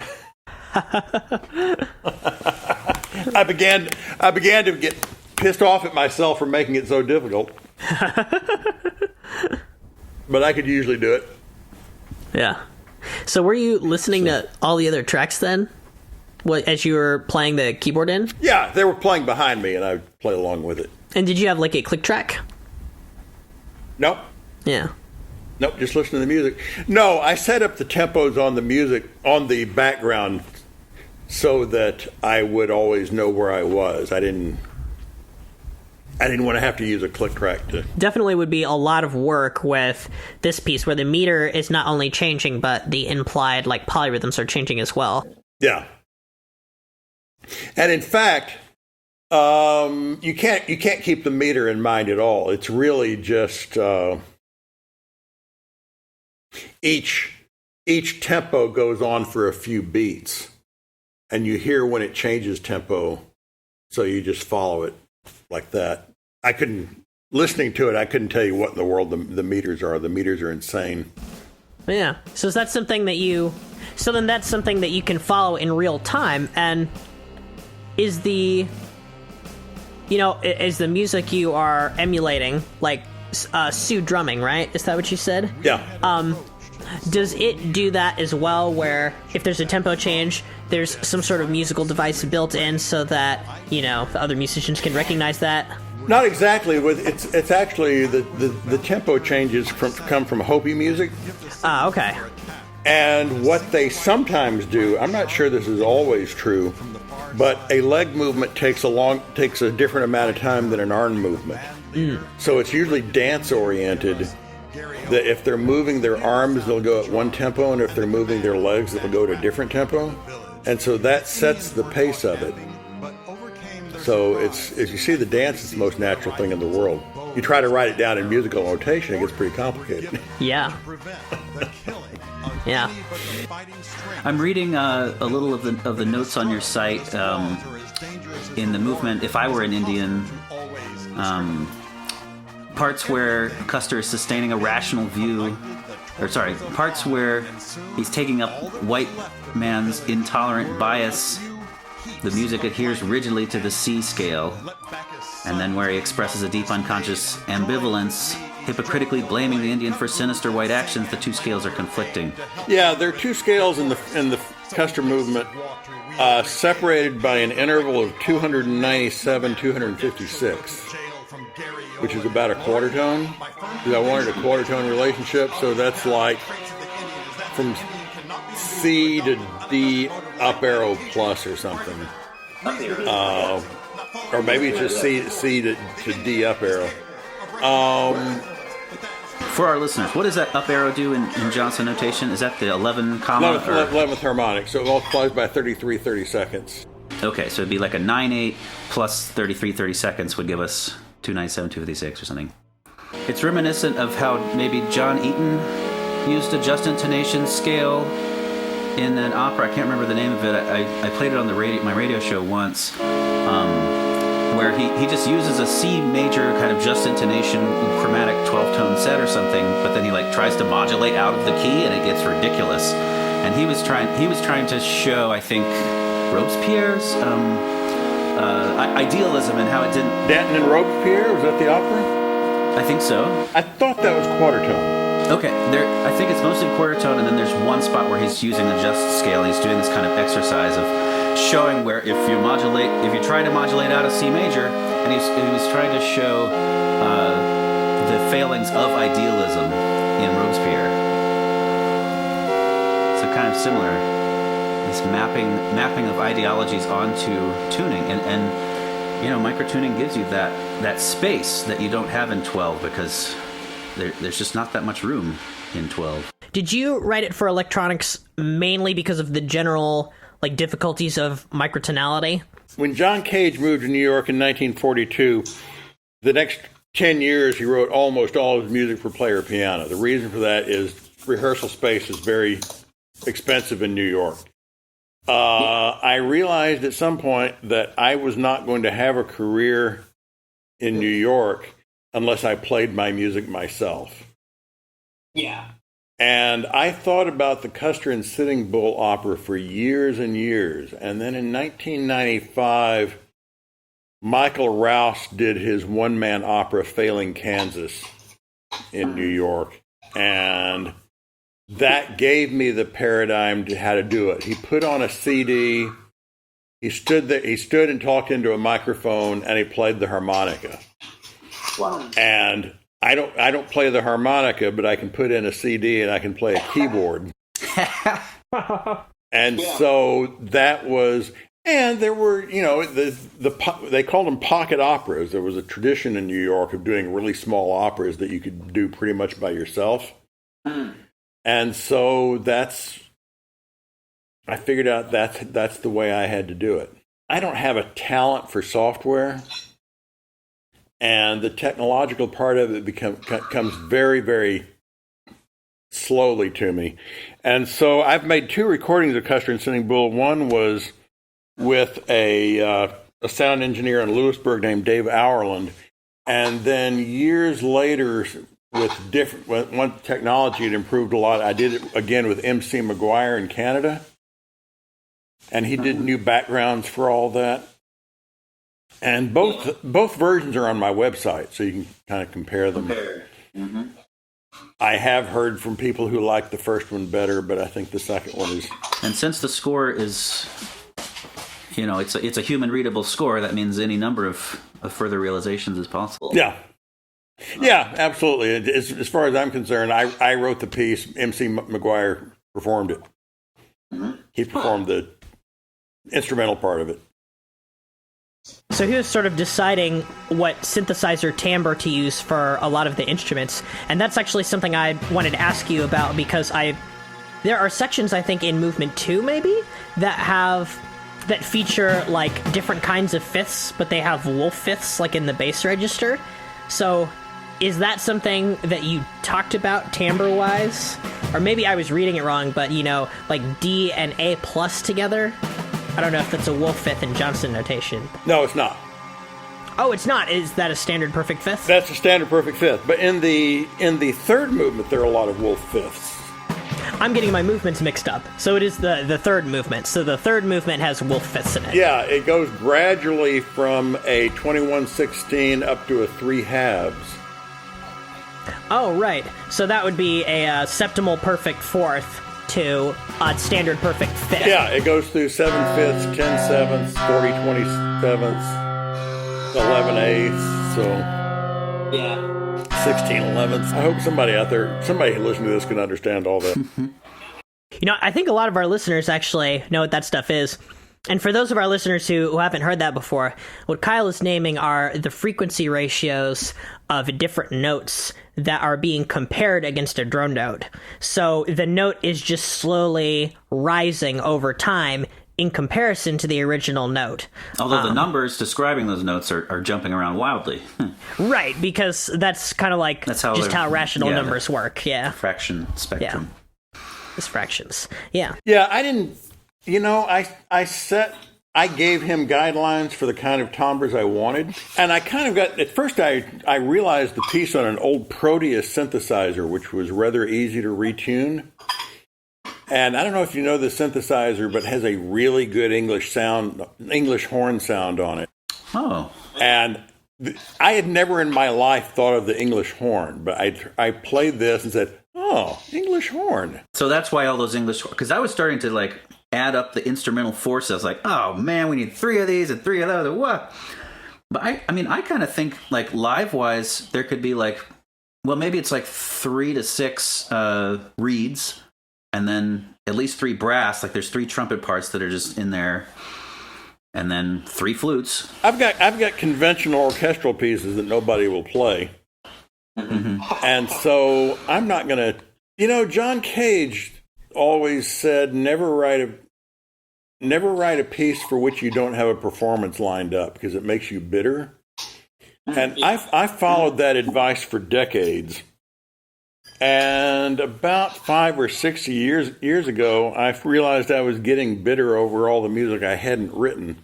I began to get pissed off at myself for making it so difficult. But I could usually do it. Yeah. So were you listening to all the other tracks then? As you were playing the keyboard in? Yeah, they were playing behind me, and I would play along with it. And did you have like a click track? Nope. Yeah. Nope, just listen to the music. No, I set up the tempos on the music, on the background, so that I would always know where I was. I didn't want to have to use a click track to... Definitely would be a lot of work with this piece where the meter is not only changing, but the implied like polyrhythms are changing as well. Yeah. And in fact, you can't keep the meter in mind at all. It's really just each tempo goes on for a few beats, and you hear when it changes tempo, so you just follow it like that. Listening to it, I couldn't tell you what in the world the meters are. The meters are insane. Yeah. So is that something that then that's something that you can follow in real time, and is the music you are emulating like Sue drumming, right? Is that what you said? Yeah. Does it do that as well, where if there's a tempo change, there's some sort of musical device built in so that, the other musicians can recognize that? Not exactly. It's actually the tempo changes come from Hopi music. Ah, okay. And what they sometimes do, I'm not sure this is always true, but a leg movement takes a different amount of time than an arm movement. So it's usually dance oriented. That if they're moving their arms, they'll go at one tempo, and if they're moving their legs, they'll go at a different tempo. And so that sets the pace of it. So it's, as you see, the dance is the most natural thing in the world. You try to write it down in musical notation, it gets pretty complicated. Yeah. Yeah. I'm reading a little of the notes on your site in the movement. If I were an Indian, parts where Custer is sustaining a rational view, parts where he's taking up white man's intolerant bias, the music adheres rigidly to the C scale, and then where he expresses a deep unconscious ambivalence, hypocritically blaming the Indian for sinister white actions, the two scales are conflicting. Yeah, there are two scales in the Custer movement, separated by an interval of 297, 256. Which is about a quarter tone, because I wanted a quarter tone relationship, so that's like from C to D up arrow plus or something. Or maybe it's just C to D up arrow. For our listeners, what does that up arrow do in Johnston notation? Is that the 11 comma? 11th harmonic, so it multiplies by 33 30 seconds. Okay, so it'd be like a 9/8 plus 33 30 seconds would give us 297, 256 or something. It's reminiscent of how maybe John Eaton used a just intonation scale in an opera. I can't remember the name of it. I played it on my radio show once, where he just uses a C major kind of just intonation chromatic 12-tone set or something, but then he tries to modulate out of the key, and it gets ridiculous. And he was trying to show, I think, Robespierre's idealism and how it didn't... Danton and Robespierre, was that the opera? I think so. I thought that was quarter tone. Okay, I think it's mostly quarter tone, and then there's one spot where he's using the just scale. He's doing this kind of exercise of showing where if you try to modulate out a C major, and he was trying to show the failings of idealism in Robespierre. So kind of similar. This mapping of ideologies onto tuning, and microtuning gives you that space that you don't have in 12, because there's just not that much room in 12. Did you write it for electronics mainly because of the general like difficulties of microtonality? When John Cage moved to New York in 1942, the next 10 years he wrote almost all of his music for player piano. The reason for that is rehearsal space is very expensive in New York. I realized at some point that I was not going to have a career in New York unless I played my music myself. Yeah. And I thought about the Custer and Sitting Bull opera for years and years. And then in 1995, Michael Rouse did his one-man opera, Failing Kansas, in New York. And that gave me the paradigm to how to do it. He put on a CD. He stood and talked into a microphone, and he played the harmonica. Wow. And I don't play the harmonica, but I can put in a CD and I can play a keyboard. And so that was, and there were, they called them pocket operas. There was a tradition in New York of doing really small operas that you could do pretty much by yourself. And so I figured out that's the way I had to do it. I don't have a talent for software, and the technological part of it comes very, very slowly to me. And so I've made 2 recordings of Custer and Sitting Bull. One was with a sound engineer in Lewisburg named Dave Auerland, and then years later, with one technology, it improved a lot. I did it again with MC McGuire in Canada, and he did new backgrounds for all that. And both versions are on my website, so you can kind of compare them. Mm-hmm. I have heard from people who like the first one better, but I think the second one is. And since the score is, it's a human readable score, that means any number of further realizations is possible. Yeah, absolutely. As far as I'm concerned, I wrote the piece. MC McGuire performed it. Mm-hmm. He performed the instrumental part of it. So he was sort of deciding what synthesizer timbre to use for a lot of the instruments, and that's actually something I wanted to ask you about, because there are sections, I think, in Movement 2, maybe, that feature, like, different kinds of fifths, but they have wolf fifths, like, in the bass register. So is that something that you talked about timbre-wise? Or maybe I was reading it wrong, but, like D and A plus together? I don't know if that's a wolf fifth in Johnston notation. No, it's not. Oh, it's not. Is that a standard perfect fifth? That's a standard perfect fifth. But in the third movement, there are a lot of wolf fifths. I'm getting my movements mixed up. So it is the third movement. So the third movement has wolf fifths in it. Yeah, it goes gradually from a 21/16 up to a 3/2. Oh, right. So that would be a septimal perfect fourth to a standard perfect fifth. Yeah, it goes through 7/5, 10/7, 40/27, 11/8, so Yeah. 16/11. I hope somebody out there, somebody who listens to this, can understand all that. I think a lot of our listeners actually know what that stuff is. And for those of our listeners who haven't heard that before, what Kyle is naming are the frequency ratios of different notes that are being compared against a drone note. So the note is just slowly rising over time in comparison to the original note. Although the numbers describing those notes are jumping around wildly. Right, because that's kind of like how rational numbers work. Yeah. Fraction spectrum. Yeah. It's fractions. Yeah. Yeah, I didn't, I gave him guidelines for the kind of timbres I wanted. And I kind of got, at first I realized the piece on an old Proteus synthesizer, which was rather easy to retune. And I don't know if you know the synthesizer, but it has a really good English horn sound on it. Oh. And I had never in my life thought of the English horn, but I played this and said, oh, English horn. So that's why all those English, because I was starting to add up the instrumental forces. I was like, oh man, we need 3 of these and 3 of those. What? But I kind of think live-wise, there could be maybe it's 3 to 6 reeds, and then at least 3 brass. There's 3 trumpet parts that are just in there, and then 3 flutes. I've got conventional orchestral pieces that nobody will play. Mm-hmm. And so I'm not going to, John Cage always said, never write never write a piece for which you don't have a performance lined up because it makes you bitter. And I followed that advice for decades. And about 5 or 6 years ago, I realized I was getting bitter over all the music I hadn't written.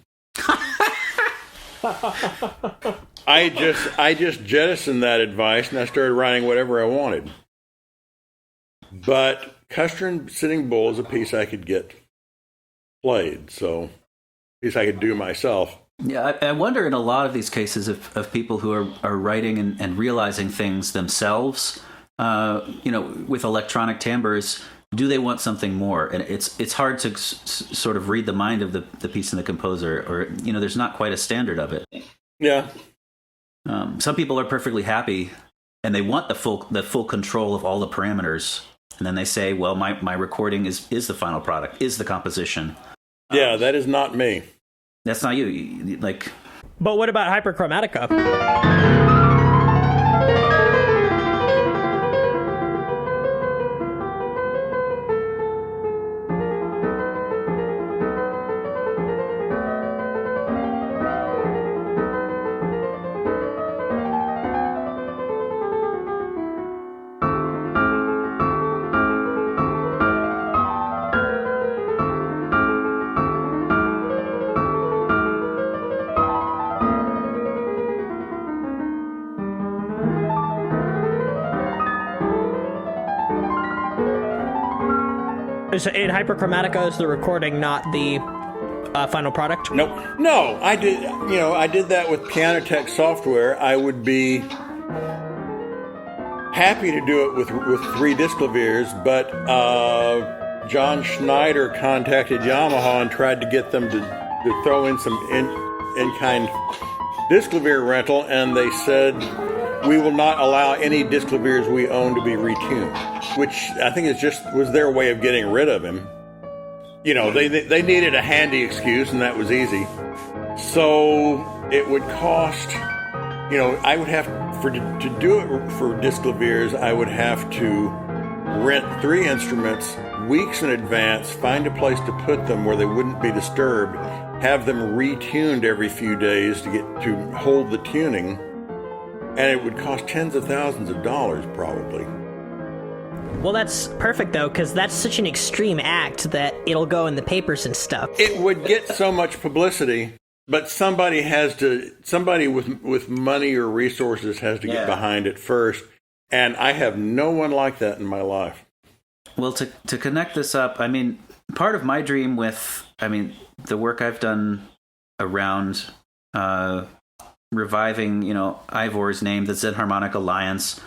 I just jettisoned that advice and I started writing whatever I wanted. But Custer and Sitting Bull is a piece I could get played, so a piece I could do myself. Yeah, I wonder in a lot of these cases of people who are writing and realizing things themselves, with electronic timbres, do they want something more? And it's hard to sort of read the mind of the piece and the composer, or, there's not quite a standard of it. Yeah. Some people are perfectly happy and they want the full control of all the parameters. And then they say, well, my recording is the final product, is the composition. Yeah, that is not me. That's not you. But what about Hyperchromatica? So in Hyperchromatica is the recording, not the final product? Nope. No, I did that with Pianotech software. I would be happy to do it with 3 disc claviers, but John Schneider contacted Yamaha and tried to get them to throw in some in-kind disc clavier rental, and they said, we will not allow any disc claviers we own to be retuned, which I think was their way of getting rid of him. They needed a handy excuse, and that was easy. So it would cost, I would have, to do it for disc claviers, I would have to rent 3 instruments weeks in advance, find a place to put them where they wouldn't be disturbed, have them retuned every few days to hold the tuning. And it would cost tens of thousands of dollars, probably. Well, that's perfect, though, because that's such an extreme act that it'll go in the papers and stuff. It would get so much publicity, but somebody with money or resources has to get behind it first. And I have no one like that in my life. Well, to connect this up, part of my dream with, the work I've done around reviving, Ivor's name, the Zen Harmonic Alliance,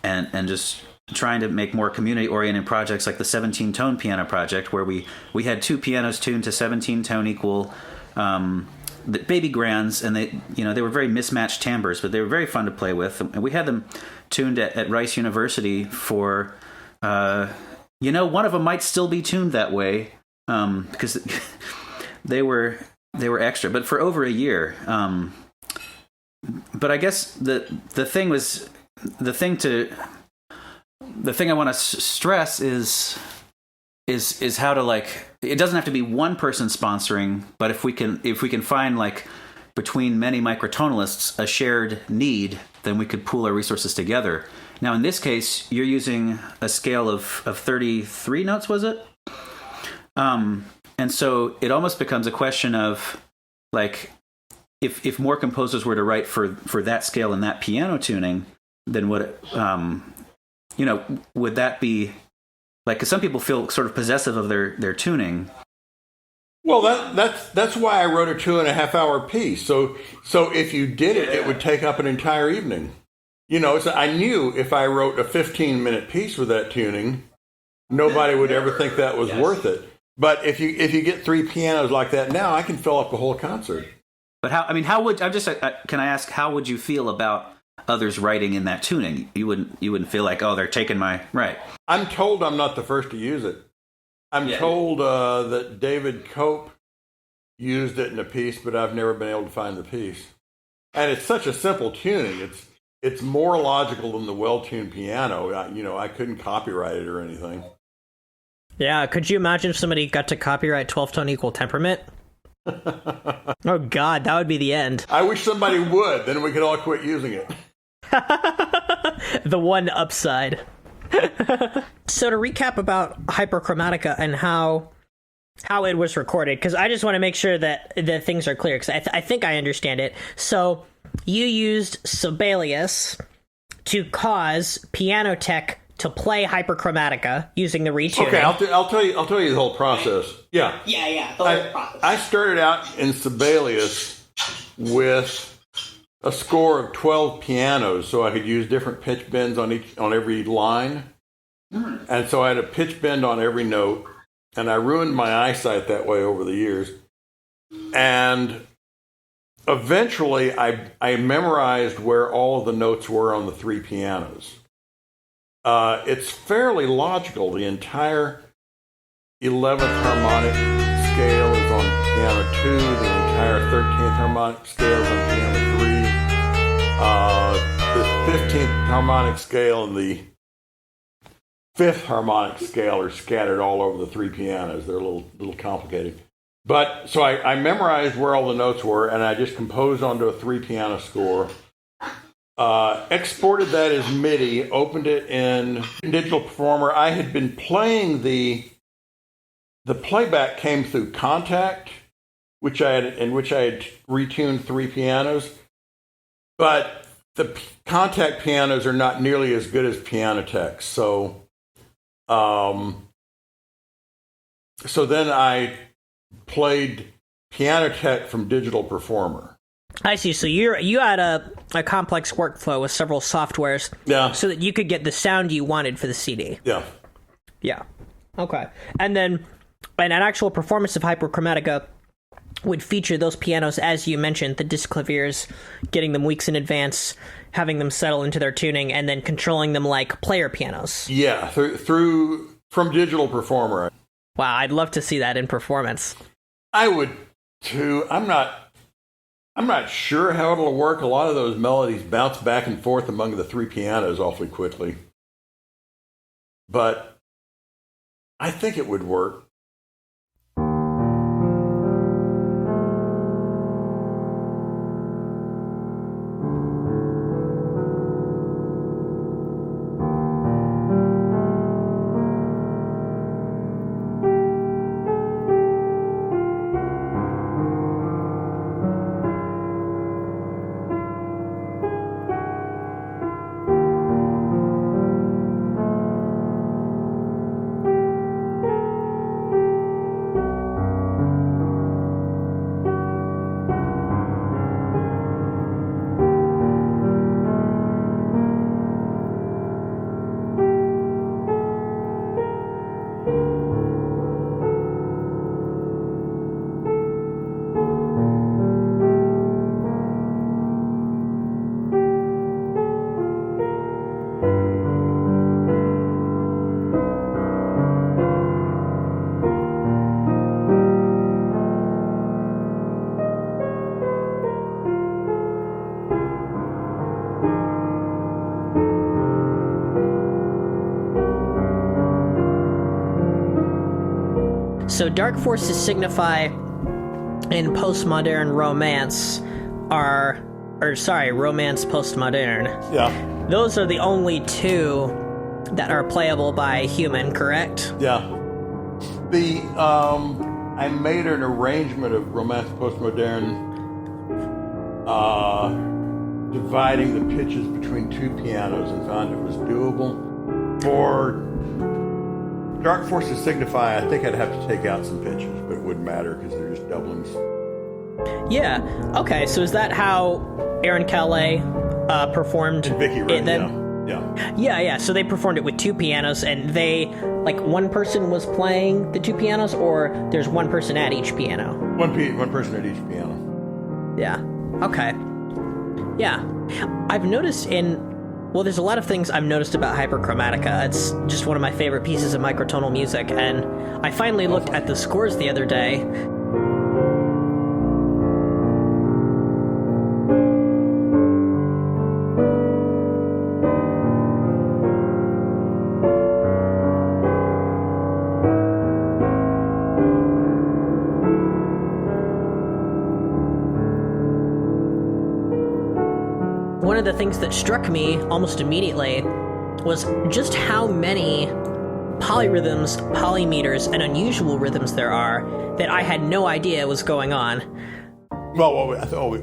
and just trying to make more community-oriented projects like the 17-tone piano project, where we had 2 pianos tuned to 17-tone equal the baby grands, and they were very mismatched timbres, but they were very fun to play with. And we had them tuned at Rice University for, one of them might still be tuned that way because they were extra, but for over a year. But I guess the thing I want to stress is how to it doesn't have to be one person sponsoring, but if we can find between many microtonalists a shared need, then we could pool our resources together. Now in this case, you're using a scale of 33 notes, was it? And so it almost becomes a question of if more composers were to write for that scale and that piano tuning, then would that be because some people feel sort of possessive of their tuning. Well, that's why I wrote a 2.5-hour piece. So if you did it, it would take up an entire evening. So I knew if I wrote a 15-minute piece with that tuning, nobody would ever think that was worth it. But if you get 3 pianos like that now, I can fill up a whole concert. But can I ask, how would you feel about others writing in that tuning? You wouldn't feel like, oh, they're taking my right. I'm told I'm not the first to use it. I'm told that David Cope used it in a piece, but I've never been able to find the piece. And it's such a simple tuning. It's more logical than the well-tuned piano. I couldn't copyright it or anything. Yeah, could you imagine if somebody got to copyright 12-tone equal temperament? Oh God, that would be the end. I wish somebody would. Then we could all quit using it. The one upside. So to recap about Hyperchromatica and how it was recorded, because I just want to make sure that things are clear, because I think I understand it. So you used Sibelius to cause Piano Tech to play Hyperchromatica using the retuning. Okay, I'll tell you the whole process. Yeah. Yeah, the whole process. I started out in Sibelius with a score of 12 pianos, so I could use different pitch bends on every line. And so I had a pitch bend on every note, and I ruined my eyesight that way over the years. And eventually I memorized where all of the notes were on the three pianos. It's fairly logical. The entire 11th harmonic scale is on piano 2. The entire 13th harmonic scale is on piano 3. The 15th harmonic scale and the 5th harmonic scale are scattered all over the three pianos. They're a little complicated. But so I memorized where all the notes were, and I just composed onto a three piano score. Exported that as MIDI, opened it in Digital Performer. I had been playing the playback came through Contact, which I had retuned three pianos, but the Contact pianos are not nearly as good as Piano Tech. So then I played Piano Tech from Digital Performer. I see. So you had a complex workflow with several softwares, so that you could get the sound you wanted for the CD. Yeah. Okay. And then an actual performance of Hyperchromatica would feature those pianos, as you mentioned, the disc claviers, getting them weeks in advance, having them settle into their tuning, and then controlling them like player pianos. Yeah, from Digital Performer. Wow, I'd love to see that in performance. I would too. I'm not sure how it'll work. A lot of those melodies bounce back and forth among the three pianos awfully quickly. But I think it would work. So dark forces signify in postmodern romance romance postmodern. Yeah. Those are the only two that are playable by a human, correct? Yeah. I made an arrangement of romance postmodern, dividing the pitches between two pianos, and found it was doable. For Dark Forces Signify, I think I'd have to take out some pitches, but it wouldn't matter because they're just doublings. Yeah. Okay, so is that how Aaron Calais performed And Vicky it then? Yeah. So they performed it with two pianos, and they, like, one person was playing the two pianos, or there's one person at each piano? One person at each piano. Yeah. Okay. Yeah. I've noticed there's a lot of things I've noticed about Hyperchromatica. It's just one of my favorite pieces of microtonal music, and I finally looked at the scores the other day. one of the things that struck me almost immediately was just how many polyrhythms, polymeters, and unusual rhythms there are that I had no idea was going on. Well,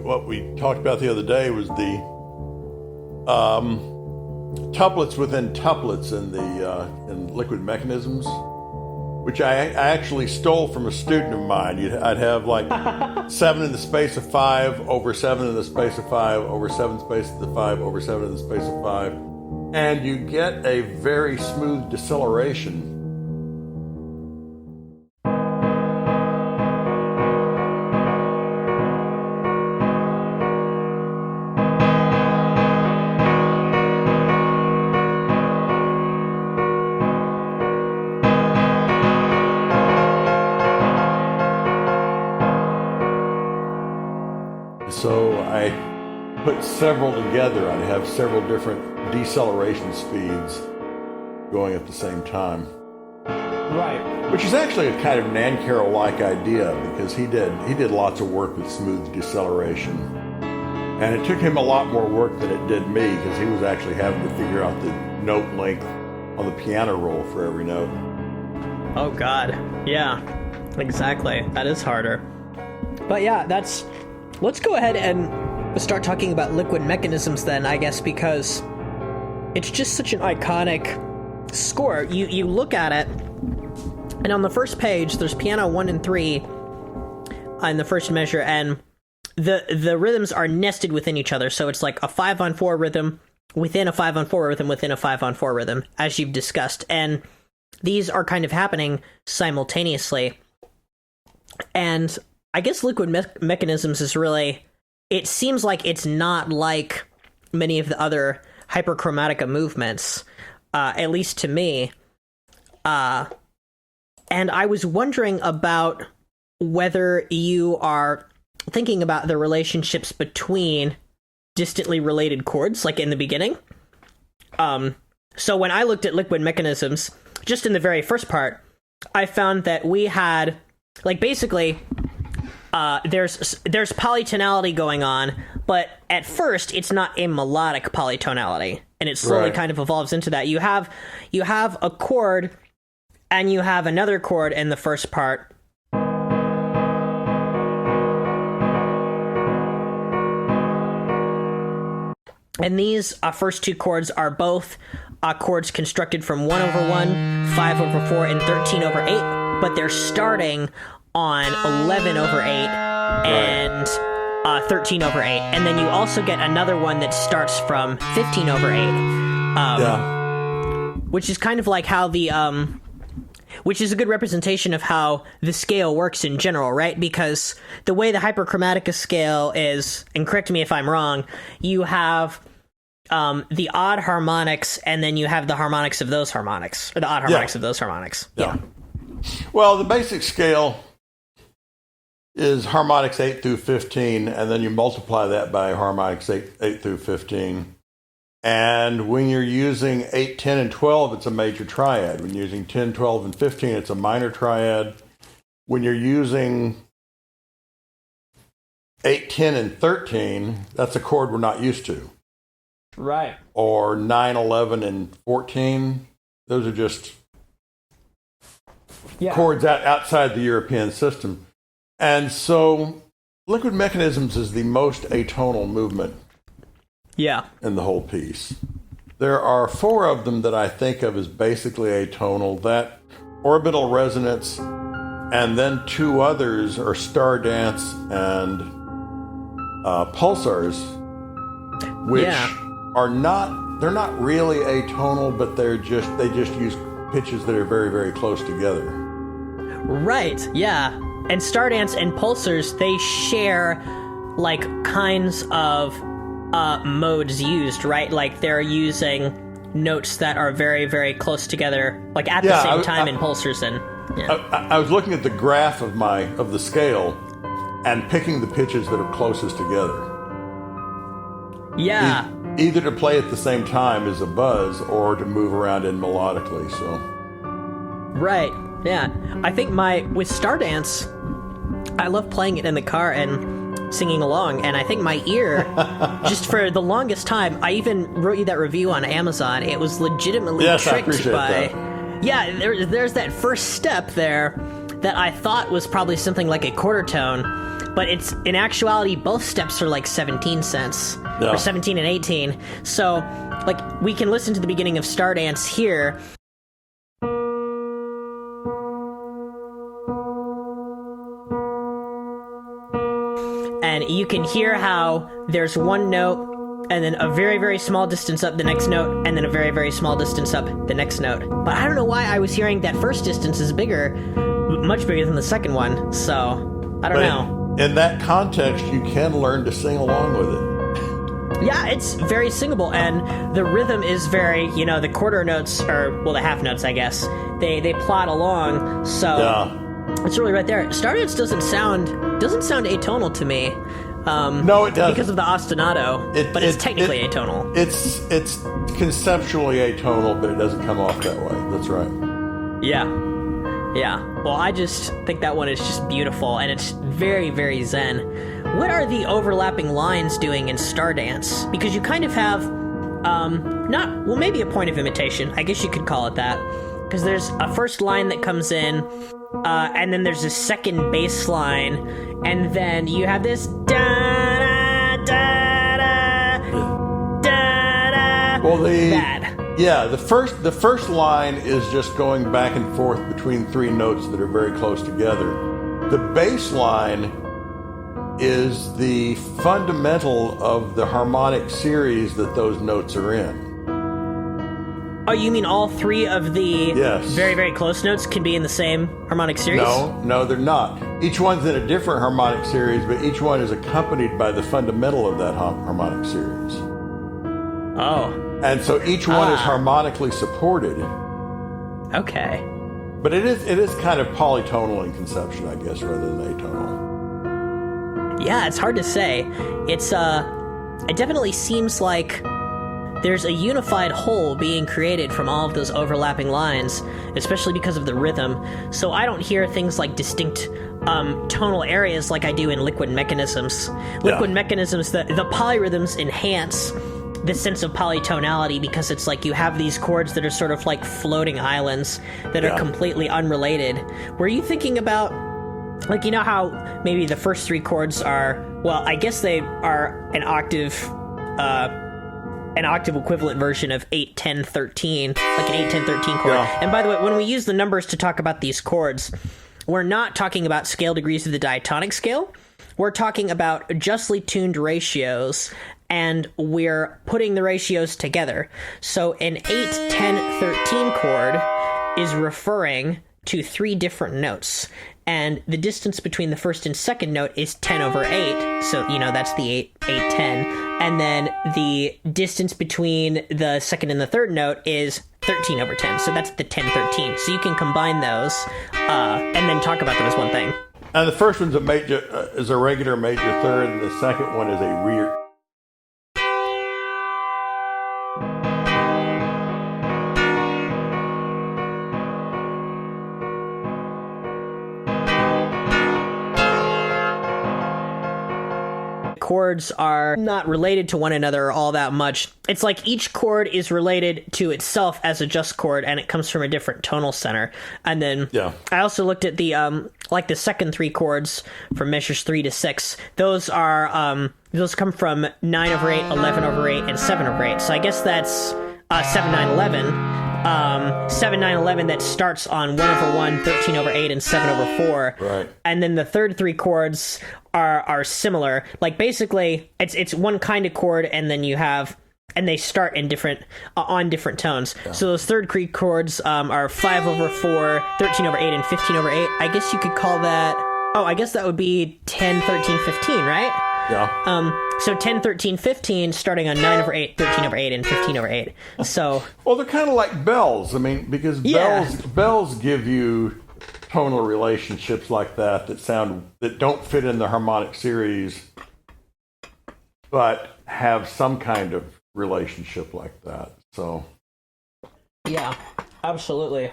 what we talked about the other day was the tuplets within tuplets in liquid mechanisms, which I actually stole from a student of mine. I'd have like 7 in the space of 5 over 7 in the space of 5 over 7 space of the 5 over 7 in the space of 5, and you get a very smooth deceleration. So I put several together. I'd have several different deceleration speeds going at the same time. Right. Which is actually a kind of Nancarrow-like idea, because he did lots of work with smooth deceleration. And it took him a lot more work than it did me, because he was actually having to figure out the note length on the piano roll for every note. Oh god. Yeah. Exactly. That is harder. But yeah, let's go ahead and start talking about liquid mechanisms then, I guess, because it's just such an iconic score. You look at it, and on the first page, there's piano 1 and 3 in the first measure, and the rhythms are nested within each other. So it's like a 5-on-4 rhythm within a 5-on-4 rhythm within a 5-on-4 rhythm, as you've discussed. And these are kind of happening simultaneously. And I guess liquid mechanisms is really, it seems like it's not like many of the other Hyperchromatica movements, at least to me. And I was wondering about whether you are thinking about the relationships between distantly related chords, like in the beginning. So when I looked at liquid mechanisms, just in the very first part, I found that we had, like, basically, there's polytonality going on, but at first it's not a melodic polytonality, and it slowly kind of evolves into that. You have a chord, and you have another chord in the first part. And these first two chords are both chords constructed from 1/1, 5/4, and 13/8, but they're starting on 11/8 and 13/8, and then you also get another one that starts from 15/8, which is kind of like how the which is a good representation of how the scale works in general, right? Because the way the Hyperchromatica scale is, and correct me if I'm wrong, you have the odd harmonics, and then you have the harmonics of those harmonics, or the odd harmonics of those harmonics. Yeah. Well, the basic scale is harmonics 8 through 15, and then you multiply that by harmonics 8 through 15. And when you're using 8, 10, and 12, it's a major triad. When you're using 10, 12, and 15, it's a minor triad. When you're using 8, 10, and 13, that's a chord we're not used to. Right. Or 9, 11, and 14. Those are just chords outside the European system. And so liquid mechanisms is the most atonal movement in the whole piece. There are 4 of them that I think of as basically atonal. That orbital resonance, and then 2 others are star dance and pulsars, which are they're not really atonal, but they just use pitches that are very, very close together. Right, yeah. And star dance and pulsars, they share like kinds of modes used, right? Like they're using notes that are very, very close together, like at the same time in pulsars. And I was looking at the graph of the scale and picking the pitches that are closest together. Yeah. Either to play at the same time as a buzz or to move around in melodically. So. Right. Yeah. I think with Stardance, I love playing it in the car, and singing along, and I think my ear, just for the longest time, I even wrote you that review on Amazon. It was legitimately Yes, I tricked appreciate by. that. Yeah, there's that first step there that I thought was probably something like a quarter tone, but it's in actuality both steps are like 17 cents, or 17 and 18. So, like, we can listen to the beginning of Stardance here. And you can hear how there's one note, and then a very, very small distance up the next note, and then a very, very small distance up the next note. But I don't know why I was hearing that first distance is bigger, much bigger than the second one, so I don't know. In that context, you can learn to sing along with it. Yeah, it's very singable, and the rhythm is very, the quarter notes, or, well, the half notes, I guess, they plot along, so it's really right there. Stardance doesn't sound atonal to me. No, it doesn't. Because of the ostinato, but it's technically atonal. It's conceptually atonal, but it doesn't come off that way. That's right. Yeah. Well, I just think that one is just beautiful, and it's very, very zen. What are the overlapping lines doing in Stardance? Because you kind of have, maybe a point of imitation. I guess you could call it that. Because there's a first line that comes in, and then there's a second bass line, and then you have this da-da-da-da-da. Well, Bad. Yeah, the first line is just going back and forth between three notes that are very close together. The bass line is the fundamental of the harmonic series that those notes are in. Oh, you mean all three of the very, very close notes can be in the same harmonic series? No, they're not. Each one's in a different harmonic series, but each one is accompanied by the fundamental of that harmonic series. Oh. And so each one is harmonically supported. Okay. But it is kind of polytonal in conception, I guess, rather than atonal. Yeah, it's hard to say. It definitely seems like there's a unified whole being created from all of those overlapping lines, especially because of the rhythm. So I don't hear things like distinct tonal areas like I do in liquid mechanisms. Liquid mechanisms, the polyrhythms enhance the sense of polytonality because it's like you have these chords that are sort of like floating islands that are completely unrelated. Were you thinking about, like, how maybe the first three chords are, well, I guess they are an octave equivalent version of 8, 10, 13, like an 8, 10, 13 chord. Yeah. And by the way, when we use the numbers to talk about these chords, we're not talking about scale degrees of the diatonic scale. We're talking about justly tuned ratios, and we're putting the ratios together. So an 8, 10, 13 chord is referring to three different notes. And the distance between the first and second note is 10 over 8. So, that's the 8, 10. And then the distance between the second and the third note is 13 over 10. So that's the 10, 13. So you can combine those and then talk about them as one thing. And the first one's is a regular major third, and the second one is a rear. Chords are not related to one another all that much. It's like each chord is related to itself as a just chord, and it comes from a different tonal center. And then I also looked at the the second three chords from measures 3 to 6. Those are those come from 9 over 8, 11 over 8, and 7 over 8. So I guess that's 7, 9, 11. 7, 9, 11 that starts on 1 over 1, 13 over 8, and 7 over 4. Right. And then the third three chords are similar. Like, basically, it's one kind of chord, and then you have, and they start in different, on different tones. Yeah. So those third three chords are 5 over 4, 13 over 8, and 15 over 8. I guess you could call that, I guess that would be 10, 13, 15, right? Yeah. So 10, 13, 15, starting on 9 over 8, 13 over 8, and 15 over 8. So. Well, they're kind of like bells. I mean, because bells give you tonal relationships like that don't fit in the harmonic series, but have some kind of relationship like that. So. Yeah, absolutely.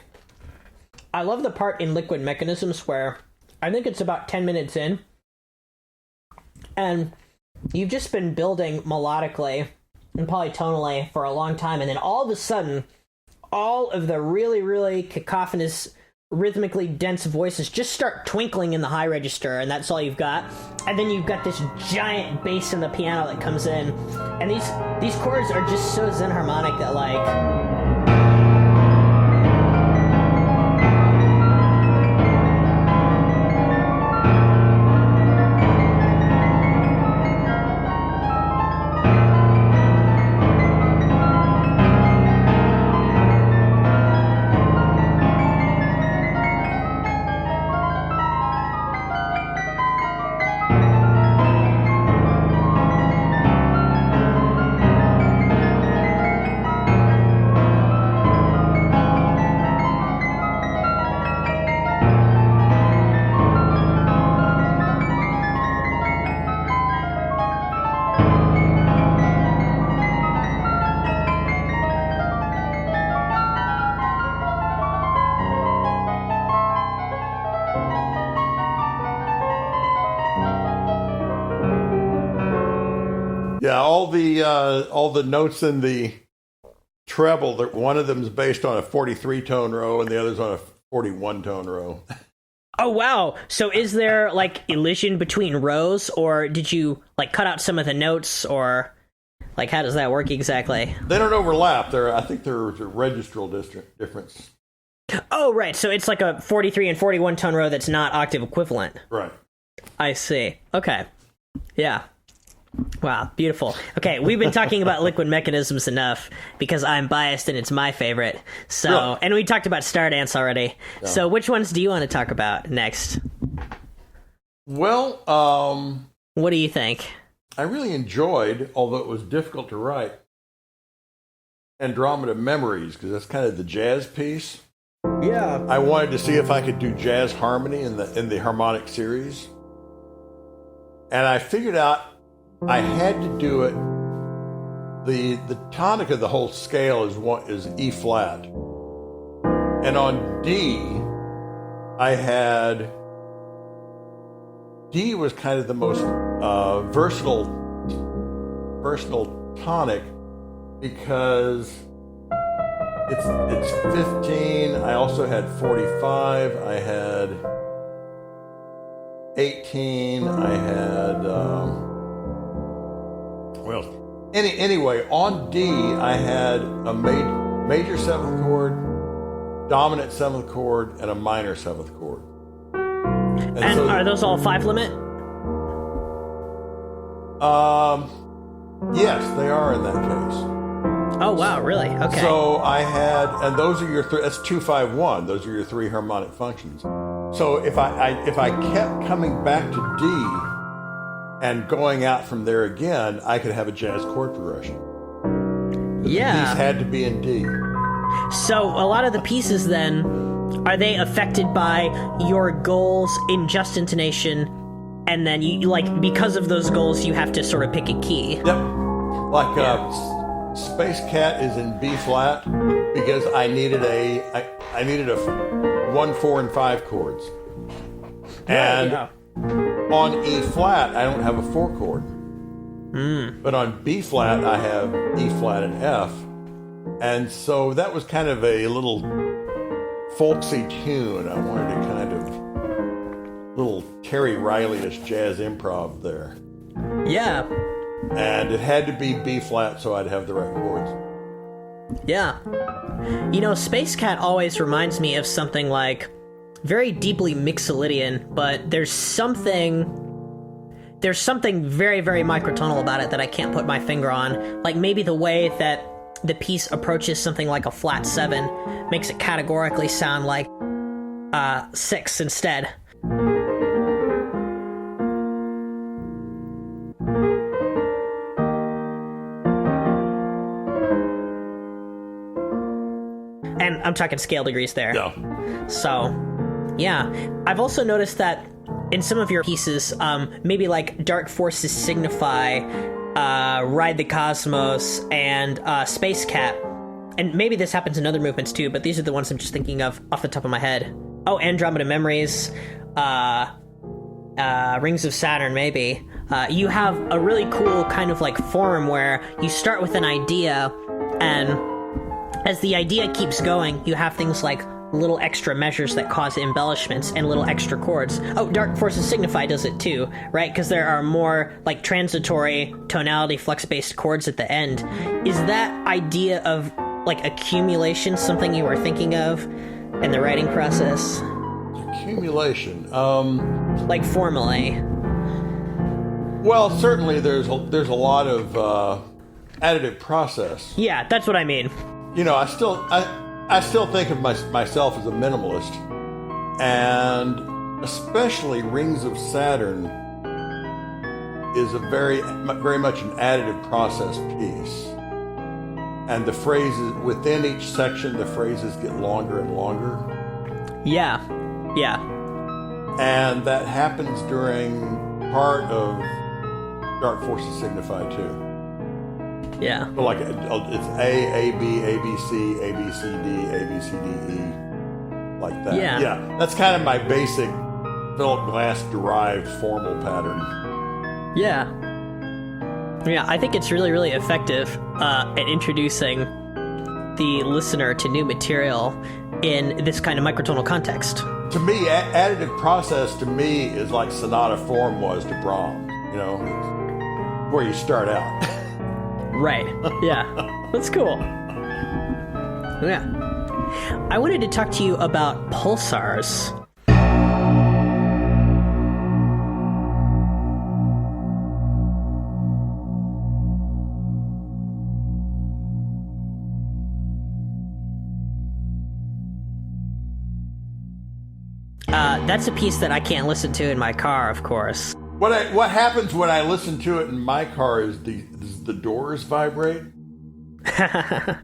I love the part in Liquid Mechanisms where I think it's about 10 minutes in, And you've just been building melodically and polytonally for a long time, and then all of a sudden, all of the really, really cacophonous, rhythmically dense voices just start twinkling in the high register, and that's all you've got. And then you've got this giant bass in the piano that comes in, and these chords are just so Zen harmonic that, like... Yeah, all the notes in the treble, that one of them is based on a 43 tone row and the other's on a 41 tone row. Oh, wow. So is there, like, elision between rows, or did you, like, cut out some of the notes, or, like, how does that work exactly? They don't overlap. I think there's a registral difference. Oh, right. So it's like a 43 and 41 tone row that's not octave equivalent. Right. I see. Okay. Yeah. Wow, beautiful. Okay, we've been talking about liquid mechanisms enough because I'm biased and it's my favorite. So, Really? And we talked about star dance already. Yeah. So, which ones do you want to talk about next? Well, What do you think? I really enjoyed, although it was difficult to write, Andromeda Memories, because that's kind of the jazz piece. Yeah. I wanted to see if I could do jazz harmony in the harmonic series. And I figured out I had to do it. The tonic of the whole scale is E flat. And on D, I had D was kind of the most versatile tonic because it's 15. I also had 45. I had 18. I had anyway, on D, I had a major seventh chord, dominant seventh chord, and a minor seventh chord. And so, are those all 5 limit? Yes, they are in that case. Oh, wow, really? Okay. So I had, and those are your that's 2-5-1. Those are your 3 harmonic functions. So if I kept coming back to D and going out from there again, I could have a jazz chord progression. But yeah. These had to be in D. So a lot of the pieces then, are they affected by your goals in just intonation, and then you, like, because of those goals, you have to sort of pick a key? Yep. Like Space Cat is in B flat because I needed a 1, 4, and 5 chords. And Yeah. on E flat, I don't have a 4 chord. But on B flat, I have E flat and F. And so that was kind of a little folksy tune. I wanted to kind of little Terry Riley-ish jazz improv there. Yeah. And it had to be B flat so I'd have the right chords. Yeah. You know, Space Cat always reminds me of something like very deeply Mixolydian, but there's something very, very microtonal about it that I can't put my finger on. Like maybe the way that the piece approaches something like a flat 7 makes it categorically sound like 6 instead. And I'm talking scale degrees there. No. So, yeah. I've also noticed that in some of your pieces, maybe like Dark Forces Signify, Ride the Cosmos, and Space Cat, and maybe this happens in other movements too, but these are the ones I'm just thinking of off the top of my head. Oh, Andromeda Memories, Rings of Saturn, maybe, you have a really cool kind of like form where you start with an idea, and as the idea keeps going, you have things like little extra measures that cause embellishments and little extra chords. Oh, Dark Forces Signify does it too, right? Because there are more like transitory tonality flux-based chords at the end. Is that idea of like accumulation something you were thinking of in the writing process? Accumulation. Like formally. Well, certainly there's a lot of additive process. Yeah, that's what I mean. You know, I still think of myself as a minimalist, and especially Rings of Saturn is a very much an additive process piece. And the phrases within each section, the phrases get longer and longer. Yeah. And that happens during part of Dark Forces Signify too. Yeah. So like it's A, B, A, B, C, A, B, C, D, A, B, C, D, E, like that. Yeah. That's kind of my basic Philip Glass derived formal pattern. Yeah, I think it's really, really effective at introducing the listener to new material in this kind of microtonal context. To me, additive process to me is like sonata form was to Brahms. You know, it's where you start out. Right. Yeah. That's cool. Yeah. I wanted to talk to you about pulsars. That's a piece that I can't listen to in my car, of course. What happens when I listen to it in my car is the doors vibrate. And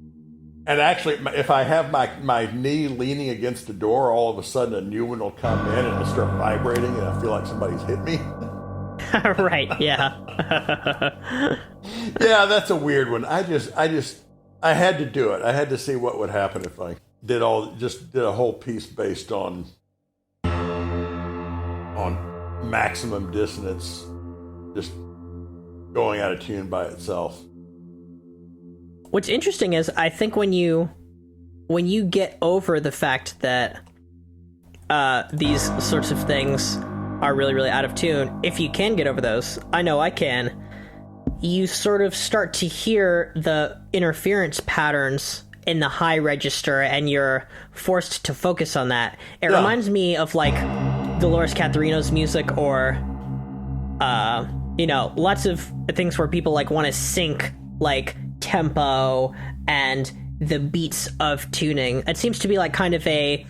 actually, if I have my knee leaning against the door, all of a sudden a new one will come in and it'll start vibrating, and I feel like somebody's hit me. Right, yeah. Yeah, that's a weird one. I had to do it. I had to see what would happen if I did a whole piece based on maximum dissonance, just going out of tune by itself. What's interesting is I think when you get over the fact that these sorts of things are really, really out of tune, if you can get over those, I know I can, you sort of start to hear the interference patterns in the high register, and you're forced to focus on that. It reminds me of like Dolores Catharino's music, or lots of things where people like want to sync like tempo and the beats of tuning. It seems to be like kind of a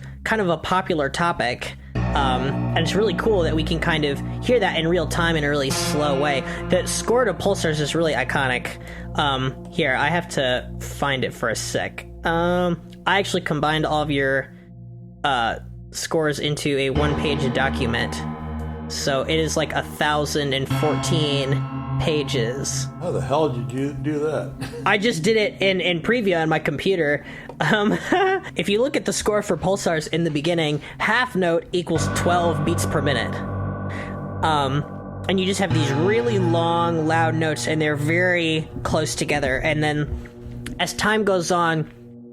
popular topic, and it's really cool that we can kind of hear that in real time in a really slow way. The score to Pulsars is really iconic. Here, I have to find it for a sec. I actually combined all of your scores into a one-page document, so it is like 1,014 pages. How the hell did you do that? I just did it in Preview on my computer. If you look at the score for Pulsars in the beginning, half note equals 12 beats per minute. And you just have these really long, loud notes, and they're very close together. And then as time goes on,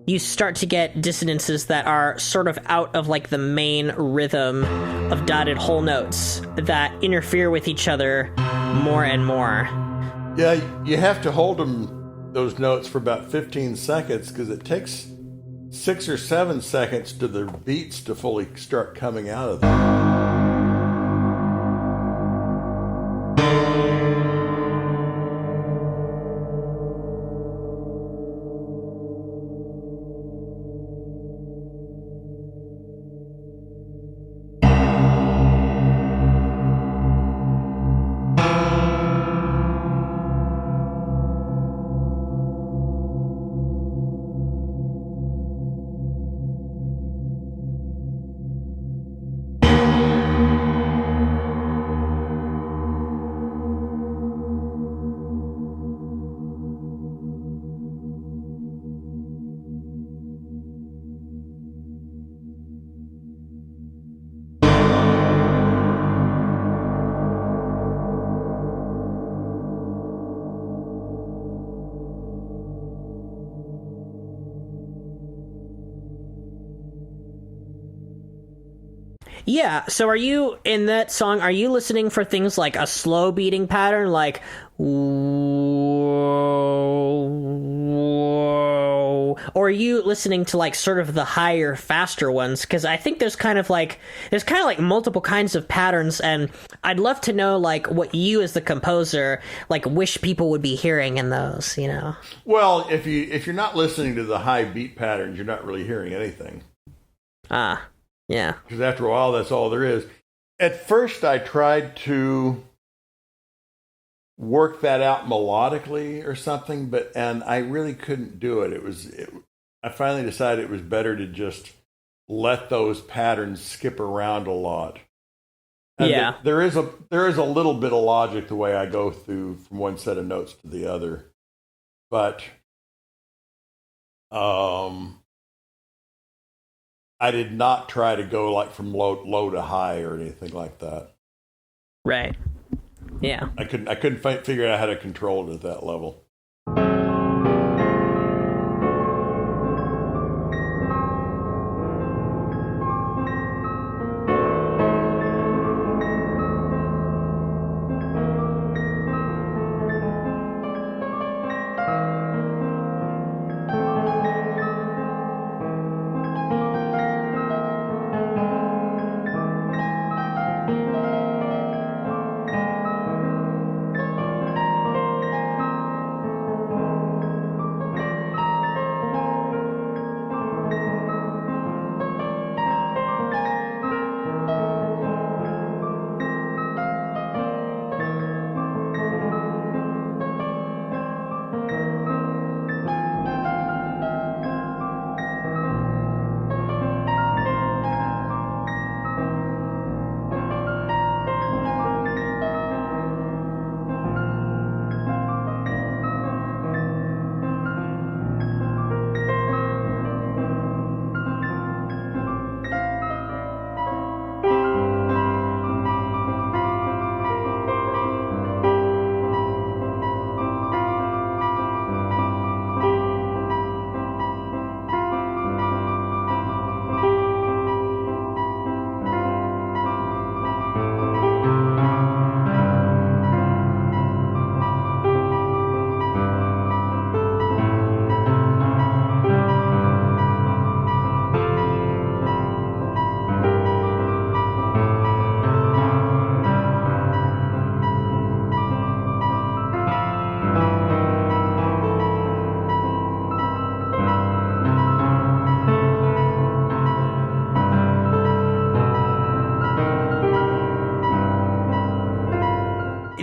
you start to get dissonances that are sort of out of like the main rhythm of dotted whole notes that interfere with each other more and more. Yeah, you have to hold those notes for about 15 seconds because it takes 6 or 7 seconds to the beats to fully start coming out of them. Yeah, so are you, in that song, are you listening for things like a slow beating pattern, like whoa, whoa, or are you listening to like sort of the higher, faster ones? Because I think there's kind of like multiple kinds of patterns, and I'd love to know like what you as the composer like wish people would be hearing in those, you know? Well, if you're not listening to the high beat patterns, you're not really hearing anything. Yeah. Because after a while, that's all there is. At first, I tried to work that out melodically or something, and I really couldn't do it. I finally decided it was better to just let those patterns skip around a lot. And yeah. There is a little bit of logic the way I go through from one set of notes to the other, but I did not try to go like from low to high or anything like that. Right. Yeah. I couldn't figure out how to control it at that level.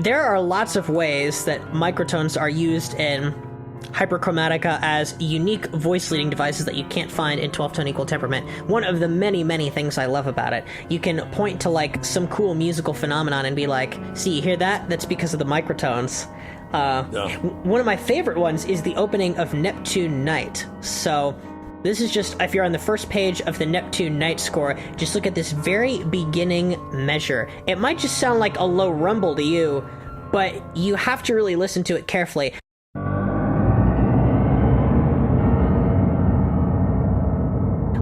There are lots of ways that microtones are used in Hyperchromatica as unique voice-leading devices that you can't find in 12-tone equal temperament. One of the many, many things I love about it. You can point to, like, some cool musical phenomenon and be like, see, you hear that? That's because of the microtones. One of my favorite ones is the opening of Neptune Night. So this is just, if you're on the first page of the Neptune Night score, just look at this very beginning measure. It might just sound like a low rumble to you, but you have to really listen to it carefully.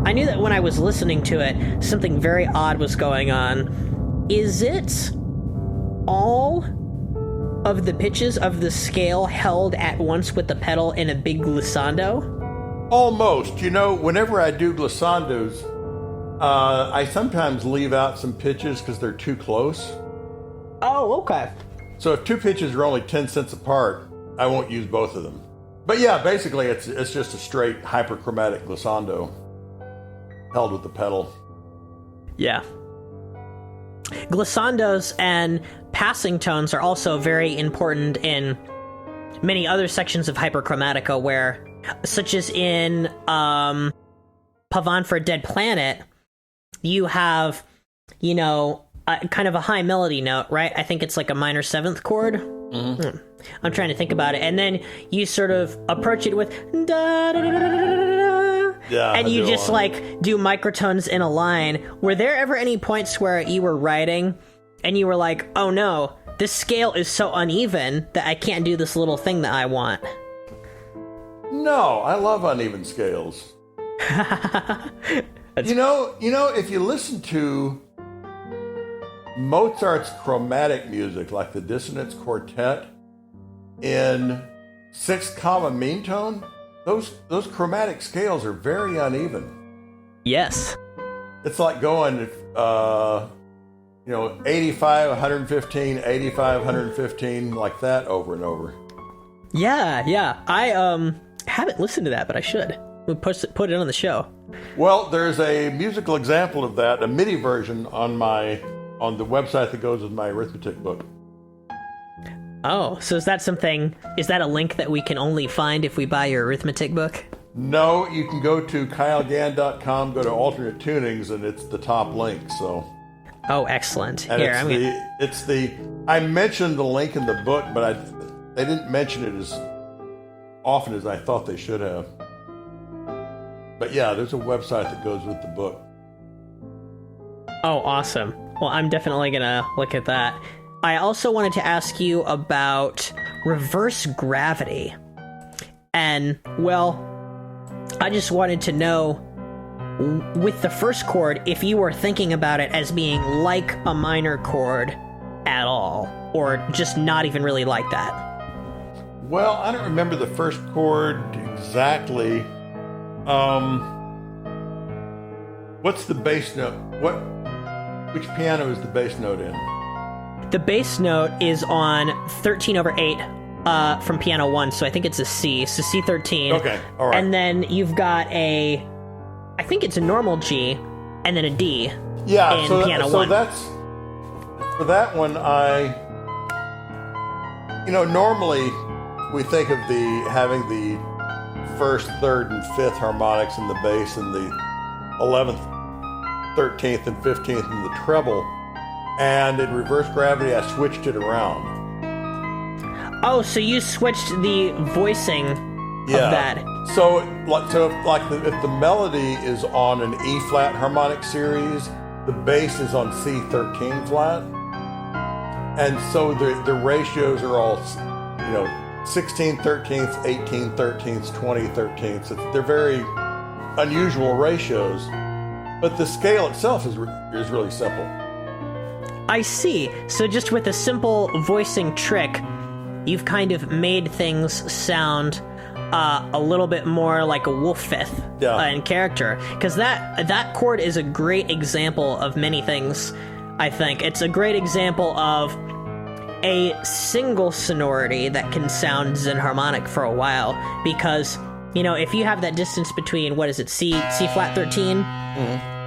I knew that when I was listening to it, something very odd was going on. Is it all of the pitches of the scale held at once with the pedal in a big glissando? Almost. You know, whenever I do glissandos, I sometimes leave out some pitches because they're too close. Oh, okay. So if two pitches are only 10 cents apart, I won't use both of them. But yeah, basically it's just a straight hyperchromatic glissando held with the pedal. Yeah. Glissandos and passing tones are also very important in many other sections of Hyperchromatica where, such as in Pavane for a Dead Planet, you have, you know, kind of a high melody note, right? I think it's like a minor seventh chord. Mm-hmm. I'm trying to think about it. And then you sort of approach it with da da da da da da. Yeah, and you just like do microtones in a line. Were there ever any points where you were writing and you were like, oh no, this scale is so uneven that I can't do this little thing that I want? No, I love uneven scales. You know, if you listen to Mozart's chromatic music, like the Dissonance Quartet, in sixth comma mean tone, those chromatic scales are very uneven. Yes. It's like going, 85, 115, 85, 115, like that over and over. Yeah. I haven't listened to that, but I should. We'll put it on the show. Well, there's a musical example of that, a MIDI version on the website that goes with my arithmetic book. Oh, so is that a link that we can only find if we buy your arithmetic book? No, you can go to kylegann.com, go to alternate tunings, and it's the top link, so. Oh, excellent. And Here, I mentioned the link in the book, but they didn't mention it as often as I thought they should have. But yeah, there's a website that goes with the book. Oh, awesome. Well, I'm definitely going to look at that. I also wanted to ask you about reverse gravity. And, well, I just wanted to know, with the first chord, if you were thinking about it as being like a minor chord at all, or just not even really like that. Well, I don't remember the first chord exactly. What's the bass note? Which piano is the bass note in? The bass note is on 13 over 8 from piano 1, so I think it's a C, so C13. Okay, all right. And then you've got I think it's a normal G, and then a D in piano 1. So that's, for that one, normally we think of having the first, third, and fifth harmonics in the bass, and the 11th, 13th, and 15th in the treble. And in reverse gravity, I switched it around. Oh, so you switched the voicing of that. So if the melody is on an E flat harmonic series, the bass is on C13 flat, and so the ratios are all 16 13ths, 18 13ths, 20 13ths. They're very unusual ratios, but the scale itself is really simple. I see. So just with a simple voicing trick, you've kind of made things sound a little bit more like a wolf fifth in character. Because that chord is a great example of many things, I think. It's a great example of a single sonority that can sound Zen harmonic for a while. Because, if you have that distance between, C flat 13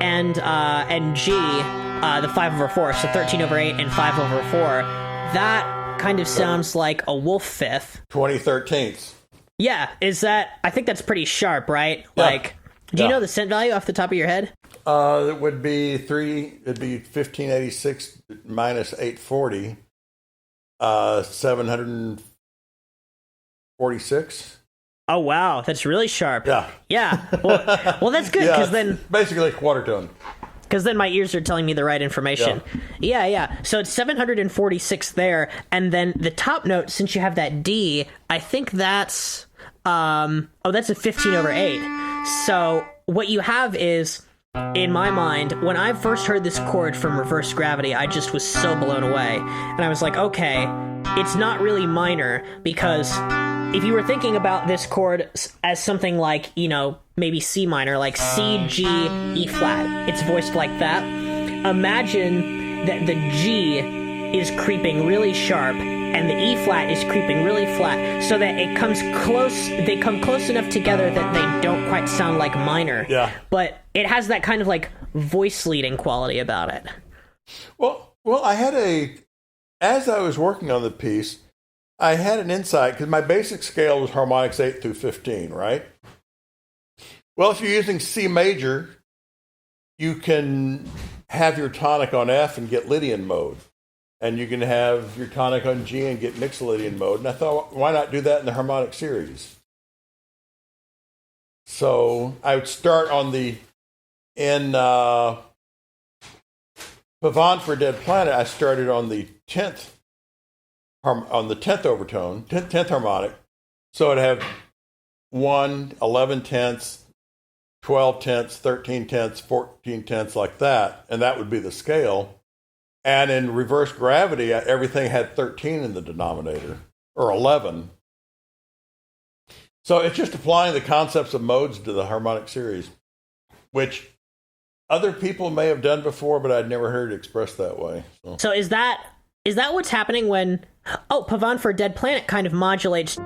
and G, the 5 over 4, so 13 over 8 and 5 over 4, that kind of sounds like a wolf fifth. 20 13ths. Yeah, I think that's pretty sharp, right? Yeah. Do you know the cent value off the top of your head? It would be 1586 minus 840, 746. Oh, wow, that's really sharp. Yeah. Well, that's good, because then... basically a quarter tone. Because then my ears are telling me the right information. Yeah. So it's 746 there, and then the top note, since you have that D, I think that's... that's a 15 over 8. So what you have is, in my mind, when I first heard this chord from reverse gravity, I just was so blown away. And I was like, okay, it's not really minor, because if you were thinking about this chord as something like, maybe C minor, like C, G, E flat, it's voiced like that. Imagine that the G is creeping really sharp and the E flat is creeping really flat, so that they come close enough together that they don't quite sound like minor. Yeah. But it has that kind of like voice leading quality about it. Well, as I was working on the piece, I had an insight, because my basic scale was harmonics 8 through 15, right? Well, if you're using C major, you can have your tonic on F and get Lydian mode. And you can have your tonic on G and get Mixolydian mode. And I thought, why not do that in the harmonic series? So I would start in Pavant for Dead Planet, I started on the 10th overtone, 10th harmonic. So I'd have 1, 11 tenths, 12 tenths, 13 tenths, 14 tenths, like that. And that would be the scale. And in reverse gravity, everything had 13 in the denominator, or 11. So it's just applying the concepts of modes to the harmonic series, which other people may have done before, but I'd never heard it expressed that way. So is that what's happening when... Oh, Pavane for a Dead Planet kind of modulates...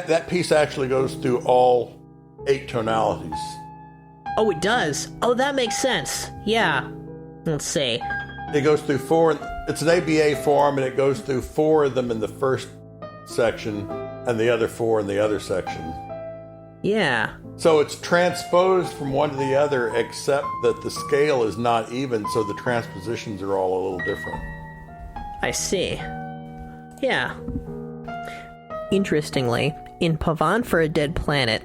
That piece actually goes through all 8 tonalities. Oh, it does. Oh, that makes sense. Yeah. Let's see. It goes through 4. It's an ABA form, and it goes through 4 of them in the first section, and the other 4 in the other section. Yeah. So it's transposed from one to the other, except that the scale is not even, so the transpositions are all a little different. I see. Yeah. Interestingly, in Pavane for a Dead Planet,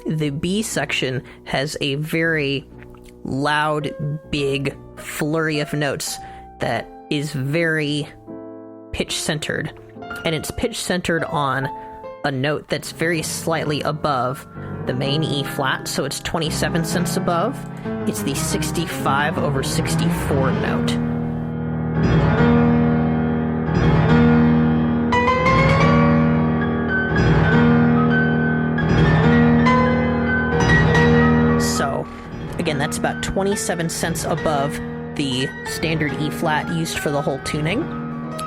the B section has a very loud, big flurry of notes that is very pitch-centered. And it's pitch-centered on a note that's very slightly above the main E flat, so it's 27 cents above. It's the 65 over 64 note. Again, that's about 27 cents above the standard E flat used for the whole tuning.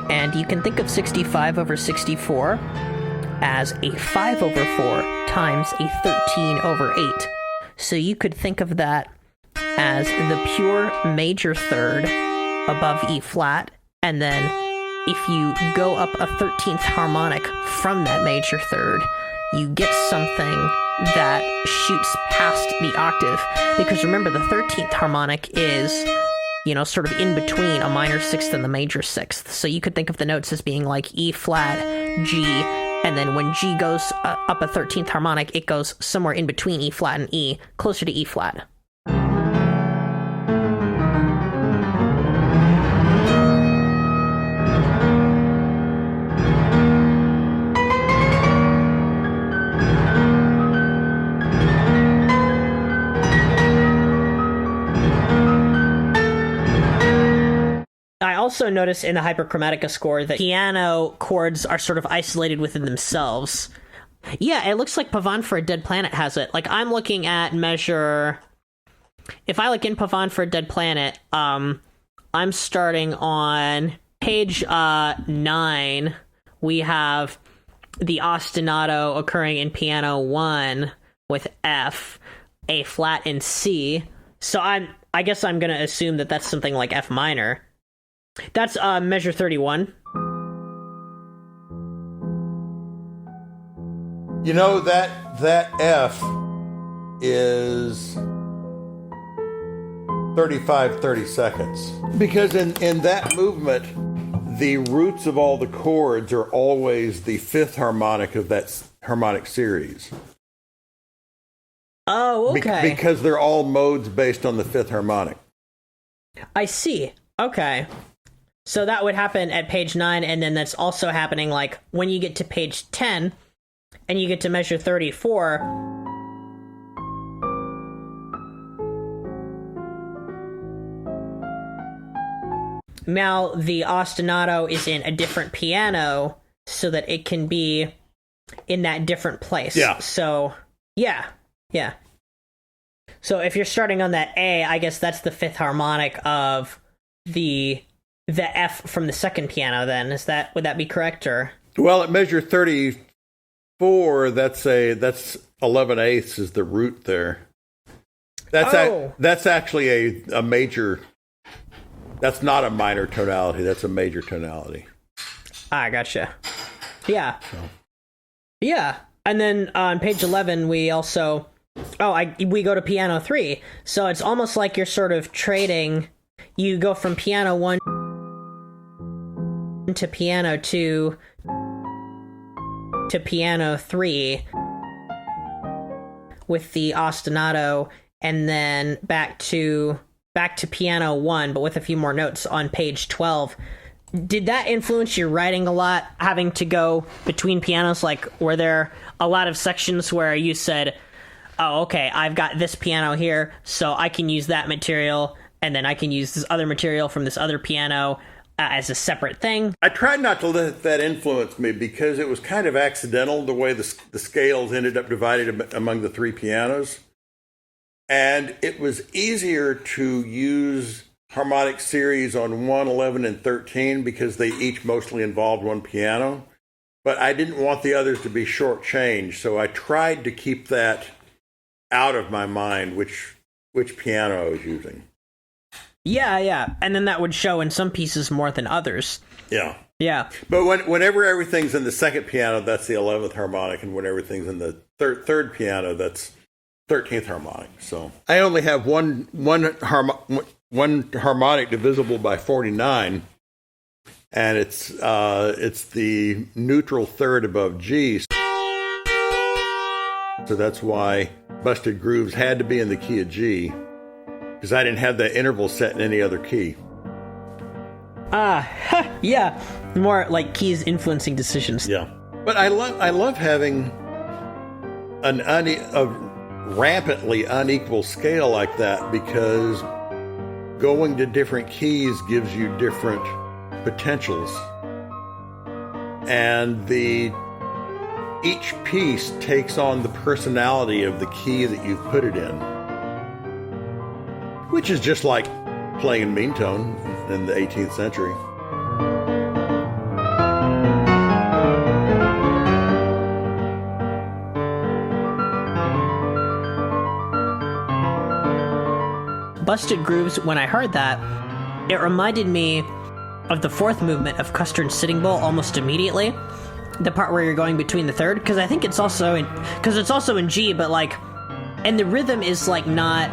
And you can think of 65 over 64 as a 5 over 4 times a 13 over 8. So you could think of that as the pure major third above E flat, and then if you go up a 13th harmonic from that major third, you get something that shoots past the octave, because remember, the 13th harmonic is, sort of in between a minor sixth and the major sixth. So you could think of the notes as being like E flat, G, and then when G goes up a 13th harmonic, it goes somewhere in between E flat and E, closer to E flat. I also notice in the Hyperchromatica score that piano chords are sort of isolated within themselves. Yeah, it looks like Pavane for a Dead Planet has it. Like, I'm looking at measure... If I look in Pavane for a Dead Planet, I'm starting on page 9. We have the ostinato occurring in piano 1 with F, A flat, and C. So I guess I'm going to assume that that's something like F minor. That's measure 31. That F is 35 30-seconds. Because in that movement, the roots of all the chords are always the 5th harmonic of that harmonic series. Oh, okay. Because they're all modes based on the 5th harmonic. I see. Okay. So that would happen at page 9, and then that's also happening, like, when you get to page 10, and you get to measure 34... Now, the ostinato is in a different piano, so that it can be in that different place. Yeah. So, yeah. So if you're starting on that A, I guess that's the 5th harmonic of the F from the second piano, then. Would that be correct, or? Well, at measure 34, that's 11/8 is the root there. That's actually a major. That's not a minor tonality. That's a major tonality. Ah, gotcha. Yeah. So. Yeah. And then on page 11, we also... we go to piano 3. So it's almost like you're sort of trading... You go from piano 1 to piano 2 to piano 3 with the ostinato, and then back to piano 1, but with a few more notes on page 12. Did that influence your writing a lot, having to go between pianos? Like, were there a lot of sections where you said, oh, okay, I've got this piano here, so I can use that material, and then I can use this other material from this other piano as a separate thing? I tried not to let that influence me because it was kind of accidental the way the scales ended up divided among the 3 pianos. And it was easier to use harmonic series on 1, 11, and 13 because they each mostly involved one piano. But I didn't want the others to be shortchanged, so I tried to keep that out of my mind, which piano I was using. Yeah. And then that would show in some pieces more than others. Yeah. Yeah. But whenever everything's in the second piano, that's the 11th harmonic, and when everything's in the third piano, that's 13th harmonic. So I only have one harmonic divisible by 49, and it's the neutral third above G. So that's why Busted Grooves had to be in the key of G, because I didn't have that interval set in any other key. Yeah. More like keys influencing decisions. Yeah. But I love having a rampantly unequal scale like that, because going to different keys gives you different potentials. And each piece takes on the personality of the key that you've put it in, which is just like playing in mean tone in the 18th century. Busted Grooves, when I heard that, it reminded me of the 4th movement of Custer and Sitting Bull almost immediately. The part where you're going between the 3rd, because I think it's also in G, but like, and the rhythm is like not,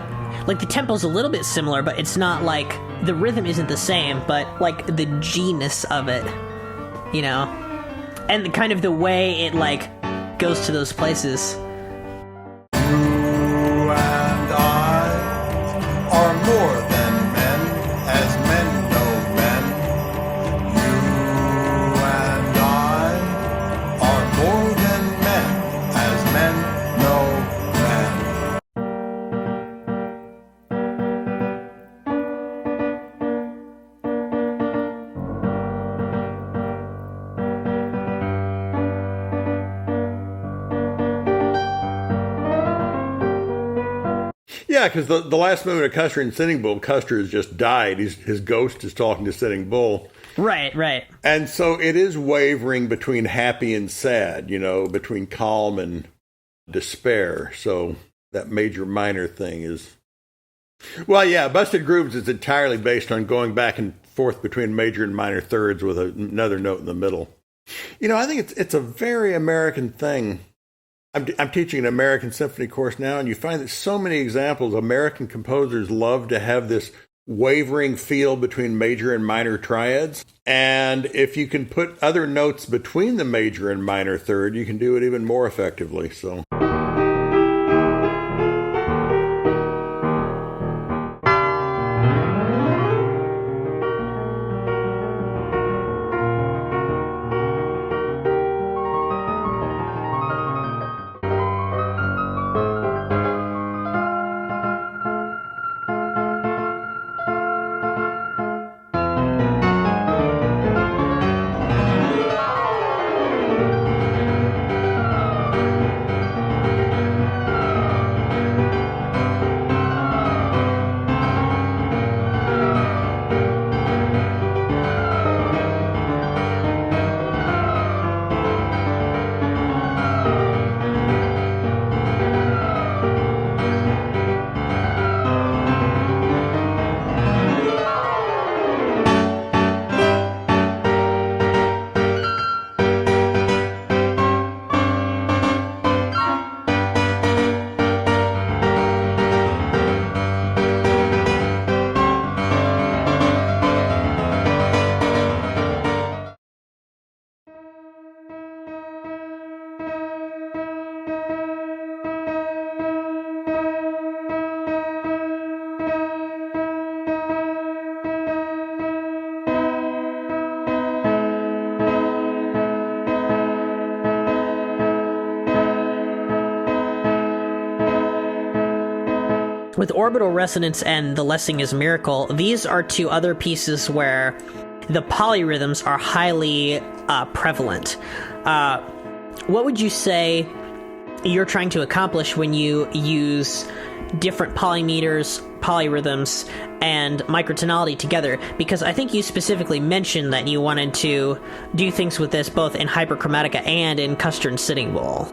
like the tempo's a little bit similar, but it's not like, the rhythm isn't the same, but like the G-ness of it, you know? And the kind of the way it like goes to those places. You and I are more than men, as men know men. You and I are more than men, as men know men. Yeah, because the last movement of Custer and Sitting Bull, Custer has just died. His ghost is talking to Sitting Bull. Right. And so it is wavering between happy and sad, between calm and despair. So that major minor thing is... Well, yeah, Busted Grooves is entirely based on going back and forth between major and minor thirds with another note in the middle. I think it's a very American thing. I'm teaching an American symphony course now, and you find that so many examples, American composers love to have this wavering feel between major and minor triads. And if you can put other notes between the major and minor third, you can do it even more effectively. So. with Orbital Resonance and The Lessing is Miracle, these are two other pieces where the polyrhythms are highly prevalent. What would you say you're trying to accomplish when you use different polymeters, polyrhythms, and microtonality together? Because I think you specifically mentioned that you wanted to do things with this both in Hyperchromatica and in Custer and Sitting Bull.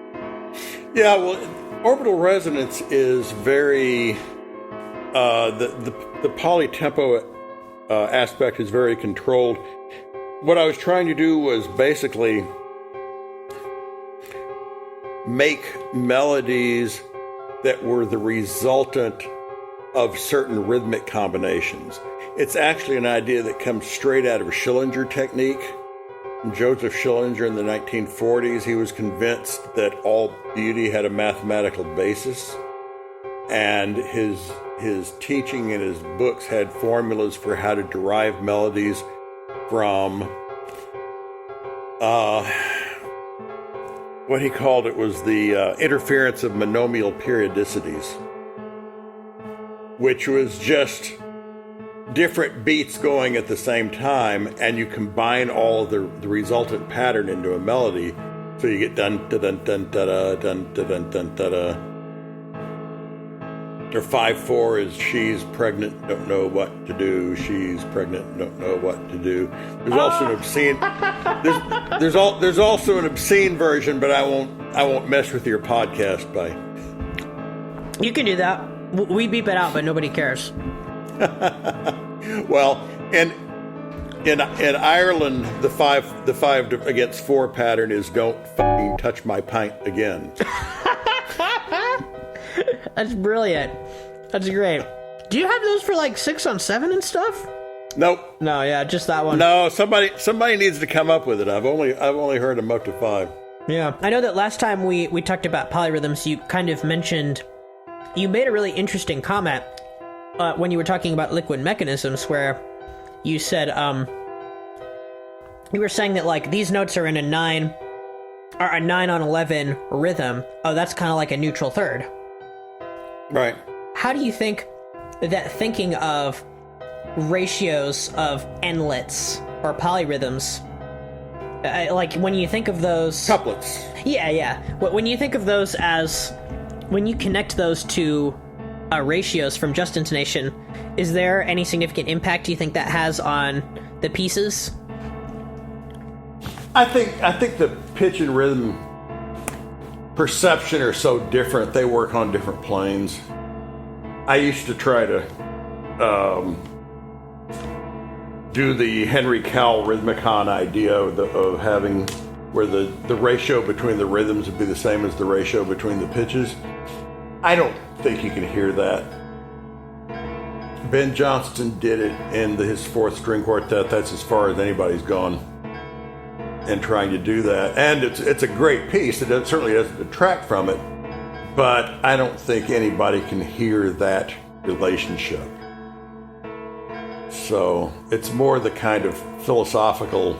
Yeah, well, orbital resonance is very the polytempo aspect is very controlled. What I was trying to do was basically make melodies that were the resultant of certain rhythmic combinations. It's actually an idea that comes straight out of Schillinger technique. Joseph Schillinger in the 1940s, he was convinced that all beauty had a mathematical basis, and his teaching and his books had formulas for how to derive melodies from what he called it was the interference of monomial periodicities, which was just different beats going at the same time, and you combine all of the resultant pattern into a melody, so you get dun dun dun dun da dun dun dun da. Or 5/4 is she's pregnant, don't know what to do. She's pregnant, don't know what to do. There's also an obscene. There's also an obscene version, but I won't mess with your podcast by. You can do that. We beep it out, but nobody cares. Well, in Ireland, the 5 against 4 pattern is don't fucking touch my pint again. That's brilliant. That's great. Do you have those for like 6 on 7 and stuff? Nope. No, yeah, just that one. No, somebody needs to come up with it. I've only heard them up to 5. Yeah. I know that last time we talked about polyrhythms, you kind of mentioned, you made a really interesting comment when you were talking about liquid mechanisms, where you said, you were saying that like these notes are in a 9 on 11 rhythm. Oh, that's kind of like a neutral third. Right. How do you think that thinking of ratios of n-lets or polyrhythms, like when you think of those... Couplets. Yeah. When you think of those as... When you connect those to ratios from just intonation, is there any significant impact do you think that has on the pieces? I think the pitch and rhythm perception are so different. They work on different planes. I used to try to do the Henry Cowell Rhythmicon idea of having where the ratio between the rhythms would be the same as the ratio between the pitches. I don't think you can hear that. Ben Johnston did it in his 4th string quartet. That's as far as anybody's gone in trying to do that. And it's a great piece. It certainly doesn't detract from it. But I don't think anybody can hear that relationship. So it's more the kind of philosophical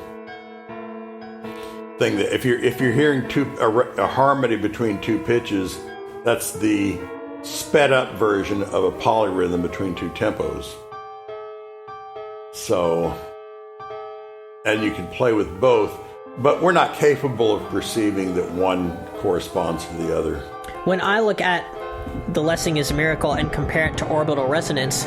thing that if you're hearing a harmony between 2 pitches, that's the sped up version of a polyrhythm between 2 tempos. So, and you can play with both, but we're not capable of perceiving that one corresponds to the other. When I look at The Lessing is Miracle and compare it to Orbital Resonance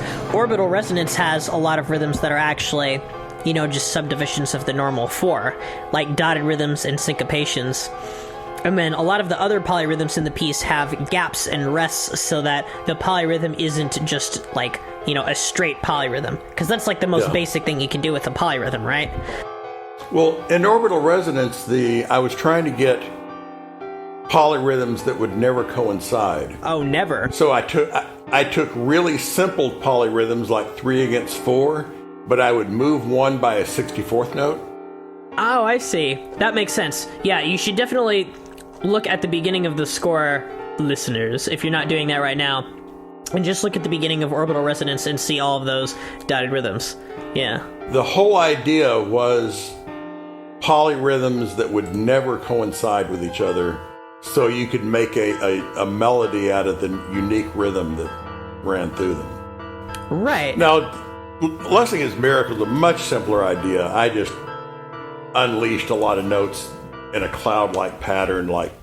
has a lot of rhythms that are actually, just subdivisions of the normal 4, like dotted rhythms and syncopations. And then a lot of the other polyrhythms in the piece have gaps and rests so that the polyrhythm isn't just like, a straight polyrhythm. Because that's like the most basic thing you can do with a polyrhythm, right? Well, in orbital resonance, I was trying to get polyrhythms that would never coincide. Oh, never. So I took really simple polyrhythms like 3 against 4, but I would move one by a 64th note. Oh, I see. That makes sense. Yeah, you should definitely look at the beginning of the score, listeners, if you're not doing that right now, and just look at the beginning of Orbital Resonance and see all of those dotted rhythms. Yeah. The whole idea was polyrhythms that would never coincide with each other, so you could make a melody out of the unique rhythm ran through them. Right. Now, Lessing's Miracle is a much simpler idea. I just unleashed a lot of notes in a cloud-like pattern, like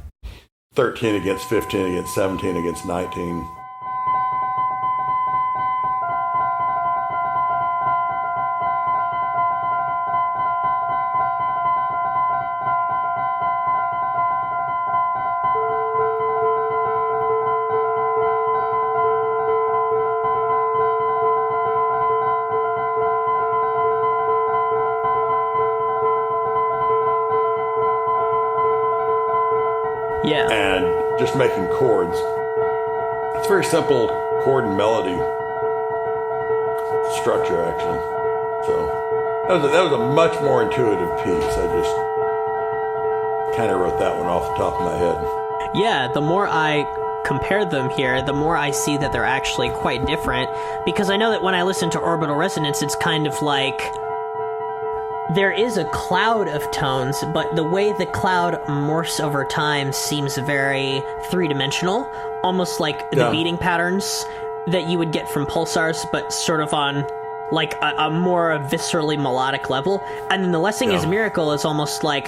13 against 15 against 17 against 19. Yeah. And just making chords. It's very simple chord and melody structure, actually. So that was a much more intuitive piece. I just kind of wrote that one off the top of my head. Yeah, the more I compare them here, the more I see that they're actually quite different. Because I know that when I listen to Orbital Resonance, it's kind of like there is a cloud of tones, but the way the cloud morphs over time seems very three-dimensional, almost like the beating patterns that you would get from pulsars, but sort of on like a more viscerally melodic level. And then the Lessing is Miracle is almost like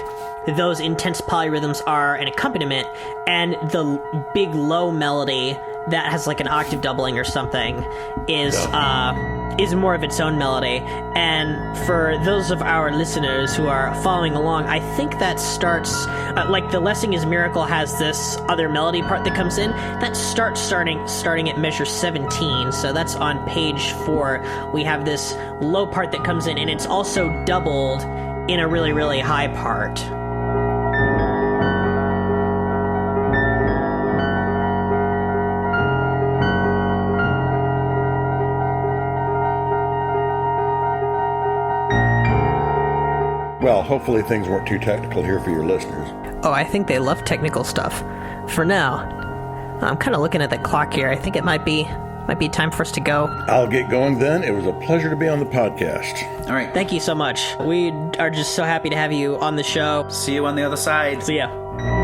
those intense polyrhythms are an accompaniment, and the big low melody that has like an octave doubling or something is more of its own melody. And for those of our listeners who are following along, I think that starts like the Lessing is Miracle has this other melody part that comes in that starting at measure 17. So that's on page 4. We have this low part that comes in, and it's also doubled in a really, really high part. Well, hopefully things weren't too technical here for your listeners. Oh, I think they love technical stuff. For now, I'm kind of looking at the clock here. I think it might be time for us to go. I'll get going then. It was a pleasure to be on the podcast. All right. Thank you so much. We are just so happy to have you on the show. See you on the other side. See ya.